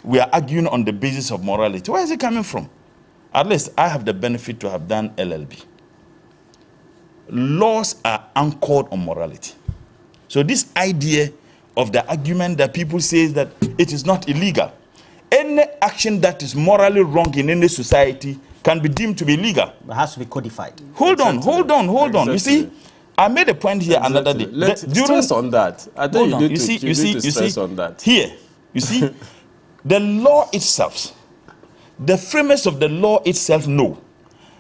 we are arguing on the basis of morality. Where is it coming from? At least I have the benefit to have done LLB. Laws are anchored on morality. So this idea of the argument that people say that it is not illegal, any action that is morally wrong in any society can be deemed to be illegal. It has to be codified. Exactly. Hold on. You see, I made a point here another day. Let's stress on that. I think you need to stress on that. Here, you see, the law itself, the framers of the law itself know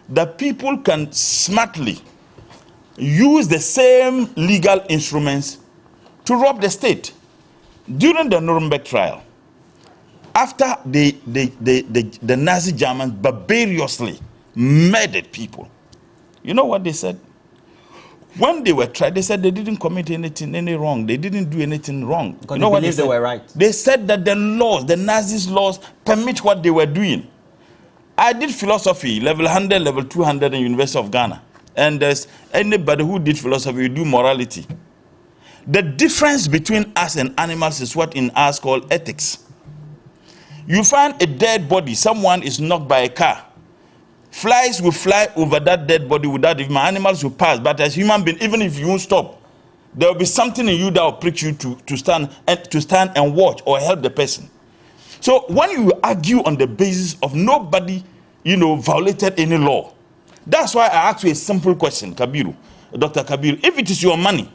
that people can smartly use the same legal instruments to rob the state. During the Nuremberg trial, after the Nazi Germans barbarously murdered people, you know what they said? When they were tried, they said they didn't commit any wrong. They didn't do anything wrong. Because you know what they were right. They said that the laws, the Nazis' laws, permit what they were doing. I did philosophy, level 100, level 200 in University of Ghana. And there's anybody who did philosophy, you do morality. The difference between us and animals is what in us called ethics. You find a dead body, someone is knocked by a car. Flies will fly over that dead body without even animals will pass. But as human beings, even if you won't stop, there will be something in you that will prick you to stand and watch or help the person. So when you argue on the basis of nobody, violated any law, that's why I ask you a simple question, Kabiru, Dr. Kabiru. If it is your money,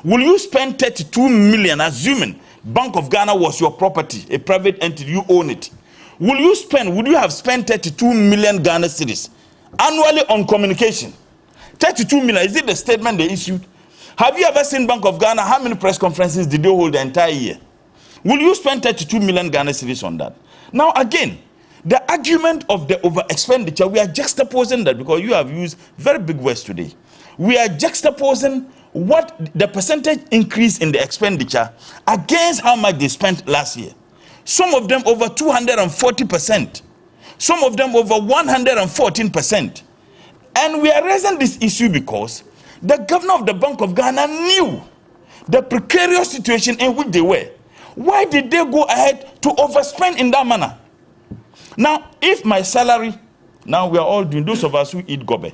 will you spend 32 million, assuming Bank of Ghana was your property, a private entity, you own it? Would you have spent 32 million Ghana cedis annually on communication? 32 million, is it the statement they issued? Have you ever seen Bank of Ghana? How many press conferences did they hold the entire year? Will you spend 32 million Ghana cedis on that? Now again, the argument of the over expenditure, we are juxtaposing that because you have used very big words today. We are juxtaposing what the percentage increase in the expenditure against how much they spent last year. some of them over 240%, some of them over 114%. And we are raising this issue because the governor of the Bank of Ghana knew the precarious situation in which they were. Why did they go ahead to overspend in that manner? Now, if my salary, now we are all doing, those of us who eat gobe,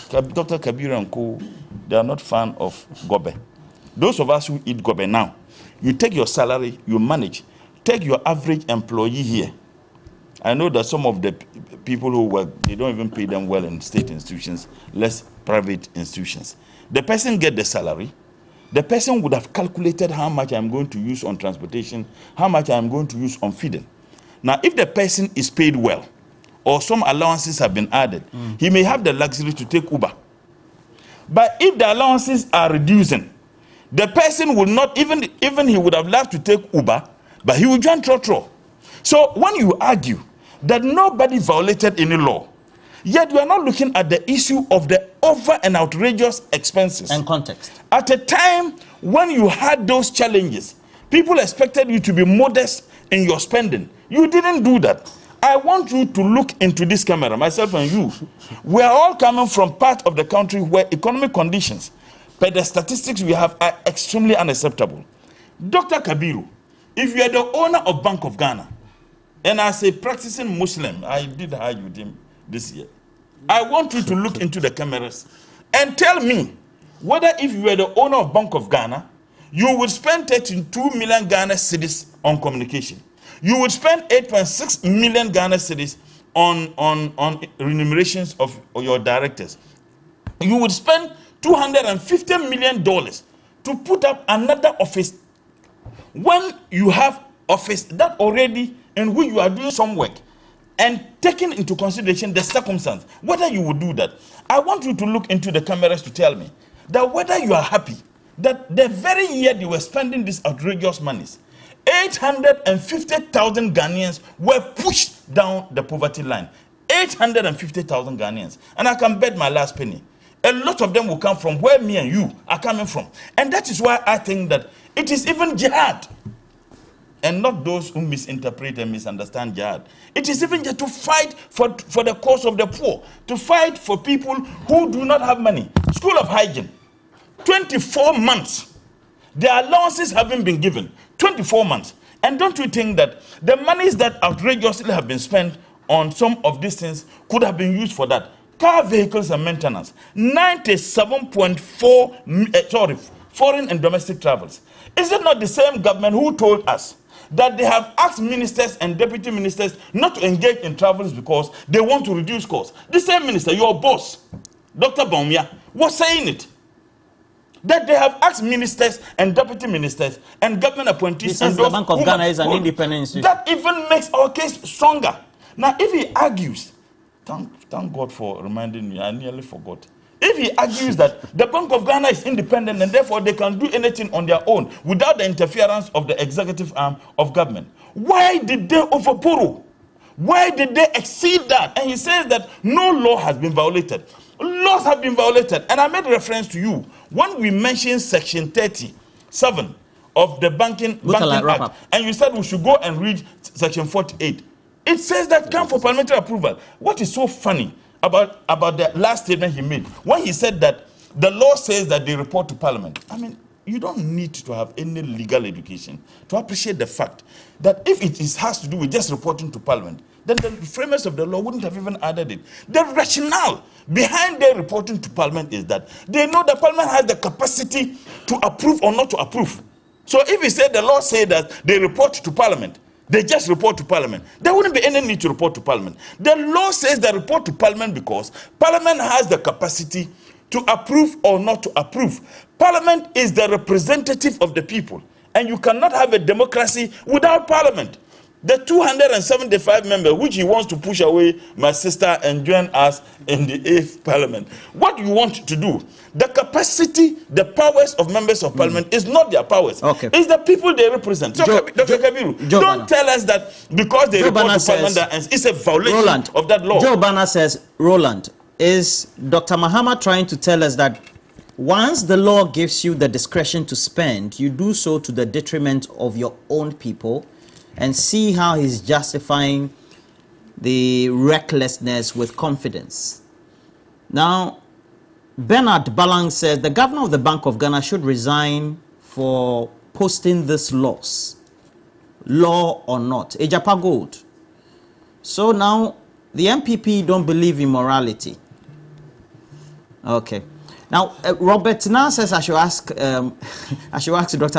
Dr. Kabiru and co, they are not fan of gobe. Those of us who eat gobe now, you take your salary, you manage. Take your average employee here. I know that some of the people who work, they don't even pay them well in state institutions, less private institutions. The person get the salary. The person would have calculated how much I'm going to use on transportation, how much I'm going to use on feeding. Now, if the person is paid well, or some allowances have been added, he may have the luxury to take Uber. But if the allowances are reducing, the person will not, even he would have loved to take Uber, but he will join Trotro. So when you argue that nobody violated any law, yet we are not looking at the issue of the over and outrageous expenses. And context. At a time when you had those challenges, people expected you to be modest in your spending. You didn't do that. I want you to look into this camera, myself and you. We are all coming from part of the country where economic conditions, per the statistics we have, are extremely unacceptable. Dr. Kabiru, if you are the owner of Bank of Ghana, and as a practicing Muslim, I did hide with him this year, I want you to look into the cameras and tell me whether if you were the owner of Bank of Ghana, you would spend 32 million Ghana cedis on communication. You would spend 8.6 million Ghana cedis on remunerations of your directors. You would spend $250 million to put up another office when you have office that already in which you are doing some work, and taking into consideration the circumstance, whether you would do that. I want you to look into the cameras to tell me that whether you are happy that the very year they were spending these outrageous monies, 850,000 Ghanaians were pushed down the poverty line. 850,000 Ghanaians. And I can bet my last penny, a lot of them will come from where me and you are coming from. And that is why I think that it is even jihad, and not those who misinterpret and misunderstand jihad. It is even just to fight for the cause of the poor, to fight for people who do not have money. School of Hygiene, 24 months. Their allowances haven't been given. 24 months. And don't you think that the monies that outrageously have been spent on some of these things could have been used for that? Car vehicles and maintenance, 97.4, foreign and domestic travels. Is it not the same government who told us that they have asked ministers and deputy ministers not to engage in travels because they want to reduce costs? The same minister, your boss, Dr. Bawumia, was saying it. That they have asked ministers and deputy ministers and government appointees. And the Bank of Ghana is an independent institution. That even makes our case stronger. Now, if he argues, thank God for reminding me, I nearly forgot. If he argues that the Bank of Ghana is independent and therefore they can do anything on their own without the interference of the executive arm of government, why did they overborrow? Why did they exceed that? And he says that no law has been violated. Laws have been violated. And I made reference to you when we mentioned Section 37 of the Banking Act, and you said we should go and read Section 48. It says that come for parliamentary approval. What is so funny about the last statement he made, when he said that the law says that they report to Parliament? I mean, you don't need to have any legal education to appreciate the fact that if it has to do with just reporting to Parliament, then the framers of the law wouldn't have even added it. The rationale behind their reporting to Parliament is that they know that Parliament has the capacity to approve or not to approve. So if he said the law said that they report to Parliament, they just report to Parliament, there wouldn't be any need to report to Parliament. The law says they report to Parliament because Parliament has the capacity to approve or not to approve. Parliament is the representative of the people, and you cannot have a democracy without Parliament. The 275 members, which he wants to push away my sister and join us in the 8th Parliament. What you want to do, the capacity, the powers of members of Parliament is not their powers. Okay. It's the people they represent. So, Dr. Kabiru, don't tell us that because they report to Parliament that it's a violation of that law. Joe Banner says, Roland, is Dr. Mahama trying to tell us that once the law gives you the discretion to spend, you do so to the detriment of your own people? and see how he's justifying the recklessness with confidence. Now, Bernard Balang says the governor of the Bank of Ghana should resign for posting this loss, law or not. Ejapa Gold. So now the MPP don't believe in morality. Okay. Now Robert now says I should ask Dr.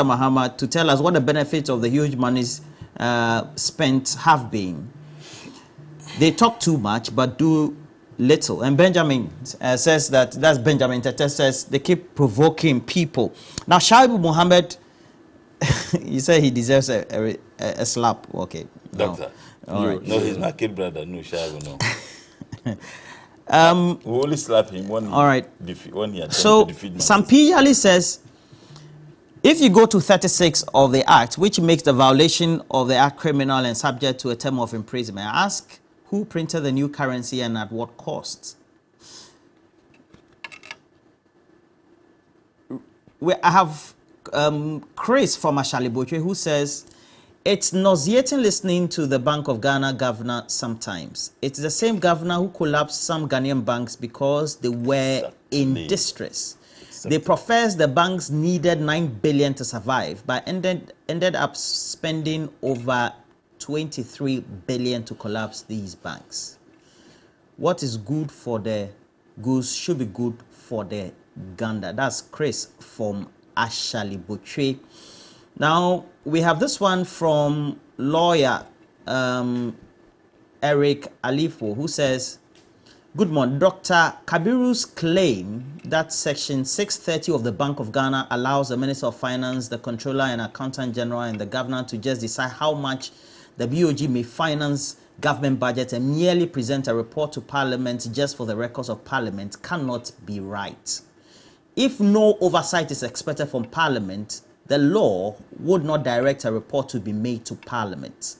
Mahama to tell us what the benefits of the huge monies spent have been. They talk too much but do little. And Benjamin says that's Benjamin Tete says they keep provoking people. Now Shaibu Muhammad, you say he deserves a slap. Okay. Doctor. All right. No, he's my kid brother. No, Shaibu, no. We only slap him when all right. When he so to defeat Sampi Ali says, if you go to 36 of the Act, which makes the violation of the Act criminal and subject to a term of imprisonment, I ask who printed the new currency and at what cost? I have Chris from Ashali Boche who says, it's nauseating listening to the Bank of Ghana governor sometimes. It's the same governor who collapsed some Ghanaian banks because they were in distress. They professed the banks needed 9 billion to survive, but ended up spending over 23 billion to collapse these banks. What is good for the goose should be good for the gander. That's Chris from Ashali Boche. Now, we have this one from lawyer Eric Alifo, who says, good morning. Dr. Kabiru's claim that Section 630 of the Bank of Ghana allows the Minister of Finance, the Controller and Accountant General and the Governor to just decide how much the BOG may finance government budget and merely present a report to Parliament just for the records of Parliament cannot be right. If no oversight is expected from Parliament, the law would not direct a report to be made to Parliament.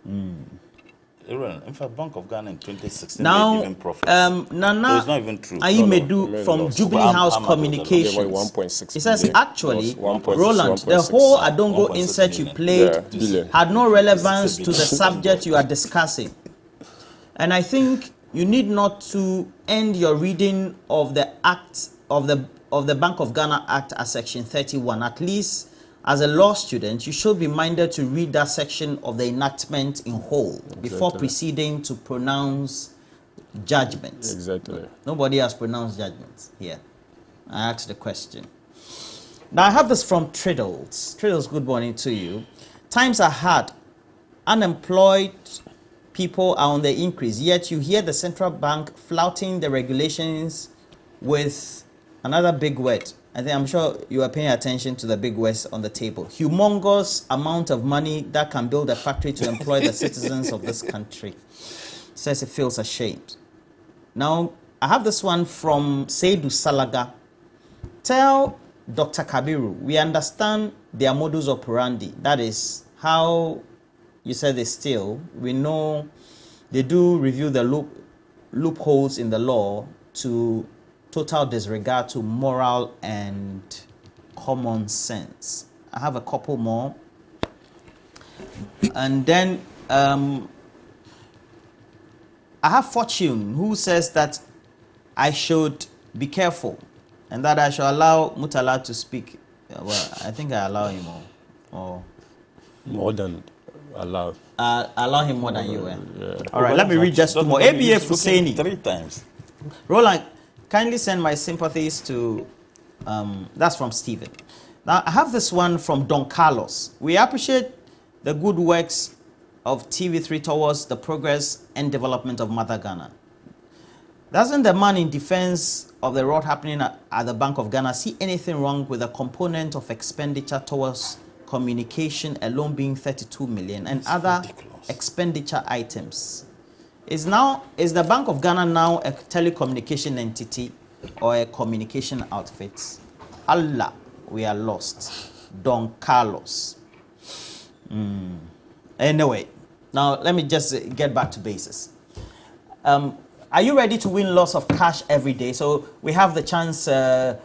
In fact, Bank of Ghana in 2016 now, made even profits. Nana, so it's not even true. Ayimedu from Jubilee House Communications. He says, actually, Roland, the whole Adongo insert you played had no relevance to the subject you are discussing. And I think you need not to end your reading of the Act of the Bank of Ghana Act as Section 31. At least as a law student, you should be minded to read that section of the enactment in whole before proceeding to pronounce judgment. Exactly. Nobody has pronounced judgment here. I asked the question. Now I have this from Triddles. Triddles, good morning to you. Times are hard. Unemployed people are on the increase, yet you hear the central bank flouting the regulations with another big word. I'm sure you are paying attention to the big words on the table. Humongous amount of money that can build a factory to employ the citizens of this country. Says it feels ashamed. Now, I have this one from Seidu Salaga. Tell Dr. Kabiru, we understand their modus operandi. That is how you said they steal. We know they do review the loopholes in the law to total disregard to moral and common sense. I have a couple more. And then I have Fortune, who says that I should be careful and that I should allow Mutala to speak. Well, I think I allow him more than allow. Allow him more than you. Yeah. All right, let me read just two more. ABA Fuseni. 3 times. Roland, kindly send my sympathies to, that's from Stephen. Now, I have this one from Don Carlos. We appreciate the good works of TV3 towards the progress and development of Mother Ghana. Doesn't the man in defense of the rot happening at the Bank of Ghana see anything wrong with the component of expenditure towards communication alone being 32 million and other expenditure items? Is the Bank of Ghana now a telecommunication entity or a communication outfit? Allah, we are lost. Don Carlos. Anyway, now let me just get back to basis. Are you ready to win lots of cash every day? So we have the chance to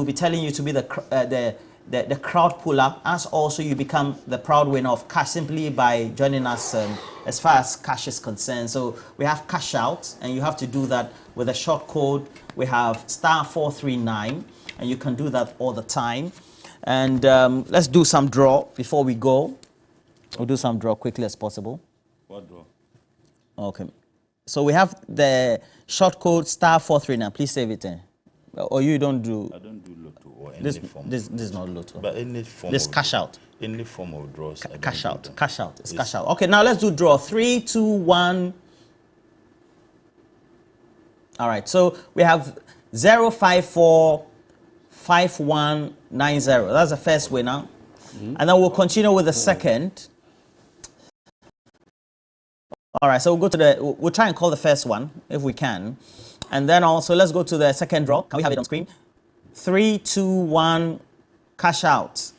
be telling you to be the the crowd pull up, as also you become the proud winner of cash simply by joining us as far as cash is concerned. So we have cash out, and you have to do that with a short code. We have *439, and you can do that all the time. And let's do some draw before we go. We'll do some draw quickly as possible. What draw? Okay. So we have the short code *439. Please save it in. Or you don't do... I don't do lotto or any This form. is not lotto. But any form This of cash out. Any form of draws. I don't Cash do out. them. Cash out. It's Yes. cash out. Okay, now let's do draw. 3, 2, 1. All right. So we have 0545190. That's the first winner. And then we'll continue with the second. All right. So we'll go to we'll try and call the first one if we can. And then also let's go to the second draw. Can we have it on screen? 3, 2, 1, cash out.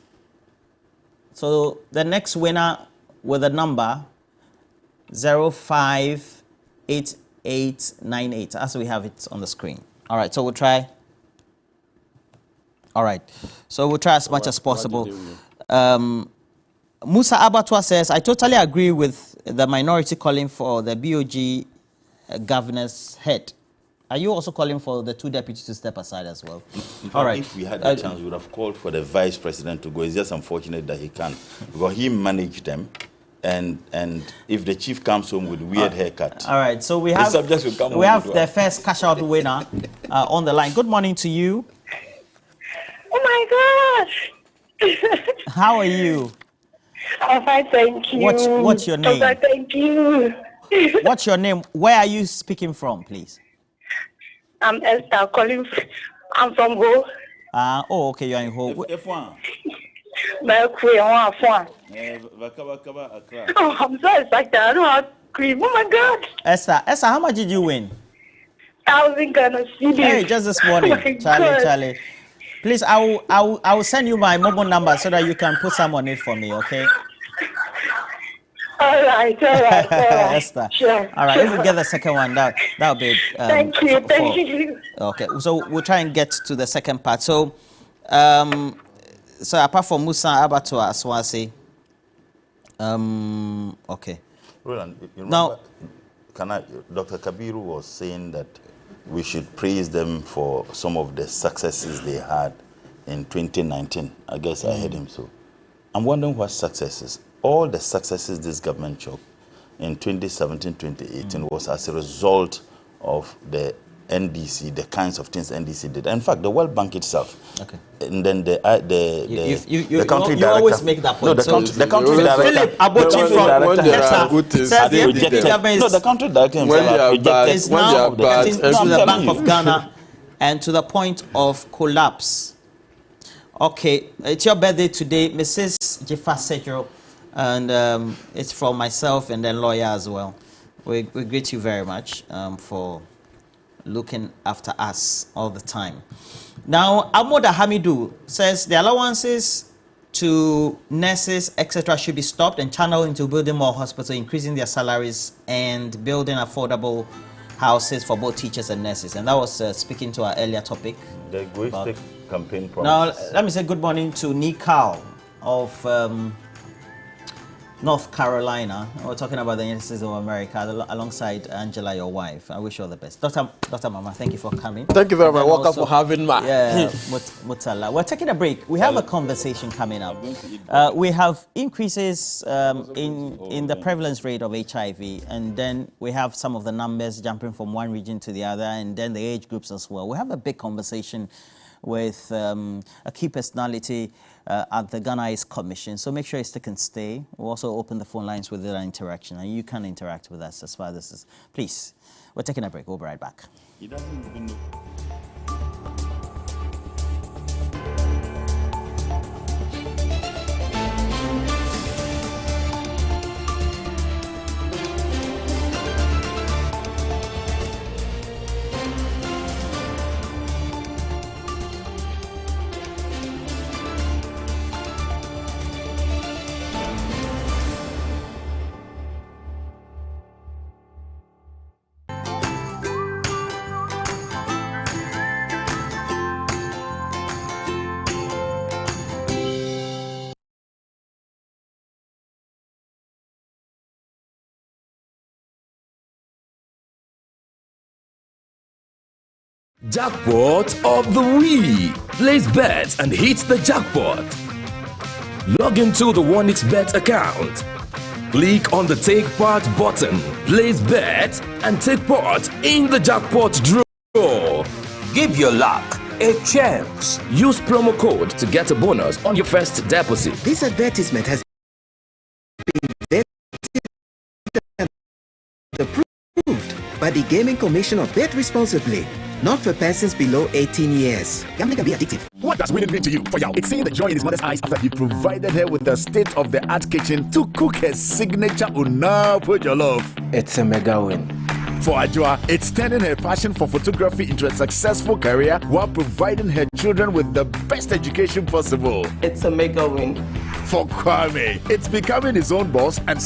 So the next winner with the number 058898, as we have it on the screen. All right, so we'll try. All right, so we'll try as much as possible. Musa Abatwa says, I totally agree with the minority calling for the BOG governor's head. Are you also calling for the 2 deputies to step aside as well? In fact, All right. if we had a chance, we would have called for the vice president to go. It's just unfortunate that he can't, because he managed them. And if the chief comes home with weird haircut, all right, so we have subjects will come we home have with the one. first cash out winner on the line. Good morning to you. Oh my gosh! How are you? I'm fine, thank you. What's your name? Oh, thank you. What's your name? Where are you speaking from, please? I'm Esther calling. I'm from Go. Oh, okay, you're in Ho. F1. Oh, I'm so excited. I don't have cream. Oh my God! Esther, how much did you win? 1,000 Ghana cedis. Hey, just this morning. Oh my Charlie, God. Charlie. Please, I will send you my mobile number so that you can put some on it for me, okay? All right. Esther. Sure. All right, if we get the second one, that'll be. Thank you. Thank you. Okay, so we'll try and get to the second part. So, so apart from Musa Abatwa Aswasi, okay. Roland, you Now, remember, Dr. Kabiru was saying that we should praise them for some of the successes they had in 2019. I guess I heard him so. I'm wondering what successes. All the successes this government took in 2017, 2018 was as a result of the NDC, the kinds of things NDC did. In fact, the World Bank itself. Okay. And then the country director. You always make that point. No, the country director. Philip Abochi says the FPP government no, the country director himself is now getting to the Bank of Ghana and to the point of collapse. Okay, it's your birthday today, Mrs. Jifa Sejro, and it's from myself and then lawyer as well. We greet you very much for looking after us all the time. Now, Amoda Hamidu says the allowances to nurses, etc., should be stopped and channeled into building more hospitals, increasing their salaries, and building affordable houses for both teachers and nurses. And that was speaking to our earlier topic. The egoistic campaign promise. Now, let me say good morning to Nikal of North Carolina. We're talking about the United States of America alongside Angela, your wife. I wish you all the best. Dr. Mama, thank you for coming. Thank you very much. Welcome Also, for having me. Yeah, Mutala. We're taking a break. We have a conversation coming up. We have increases in the prevalence rate of HIV, and then we have some of the numbers jumping from one region to the other, and then the age groups as well. We have a big conversation with a key personality at the Ghana Eyes Commission. So make sure you stick and stay. We'll also open the phone lines with that interaction, and you can interact with us as far as this is. Please, we're taking a break. We'll be right back. He doesn't even know. Jackpot of the week. Place bets and hit the jackpot. Log into the OneXBet account. Click on the Take Part button. Place bet and take part in the jackpot draw. Give your luck a chance. Use promo code to get a bonus on your first deposit. This advertisement has been vetted and approved by the Gaming Commission of Bet Responsibly. Not for persons below 18 years. Gambling can be addictive. What does winning mean to you? For Yao, it's seeing the joy in his mother's eyes after he provided her with a state-of-the-art kitchen to cook her signature Unapo Jollof. It's a mega win. For Ajua, it's turning her passion for photography into a successful career while providing her children with the best education possible. It's a mega win. For Kwame, it's becoming his own boss and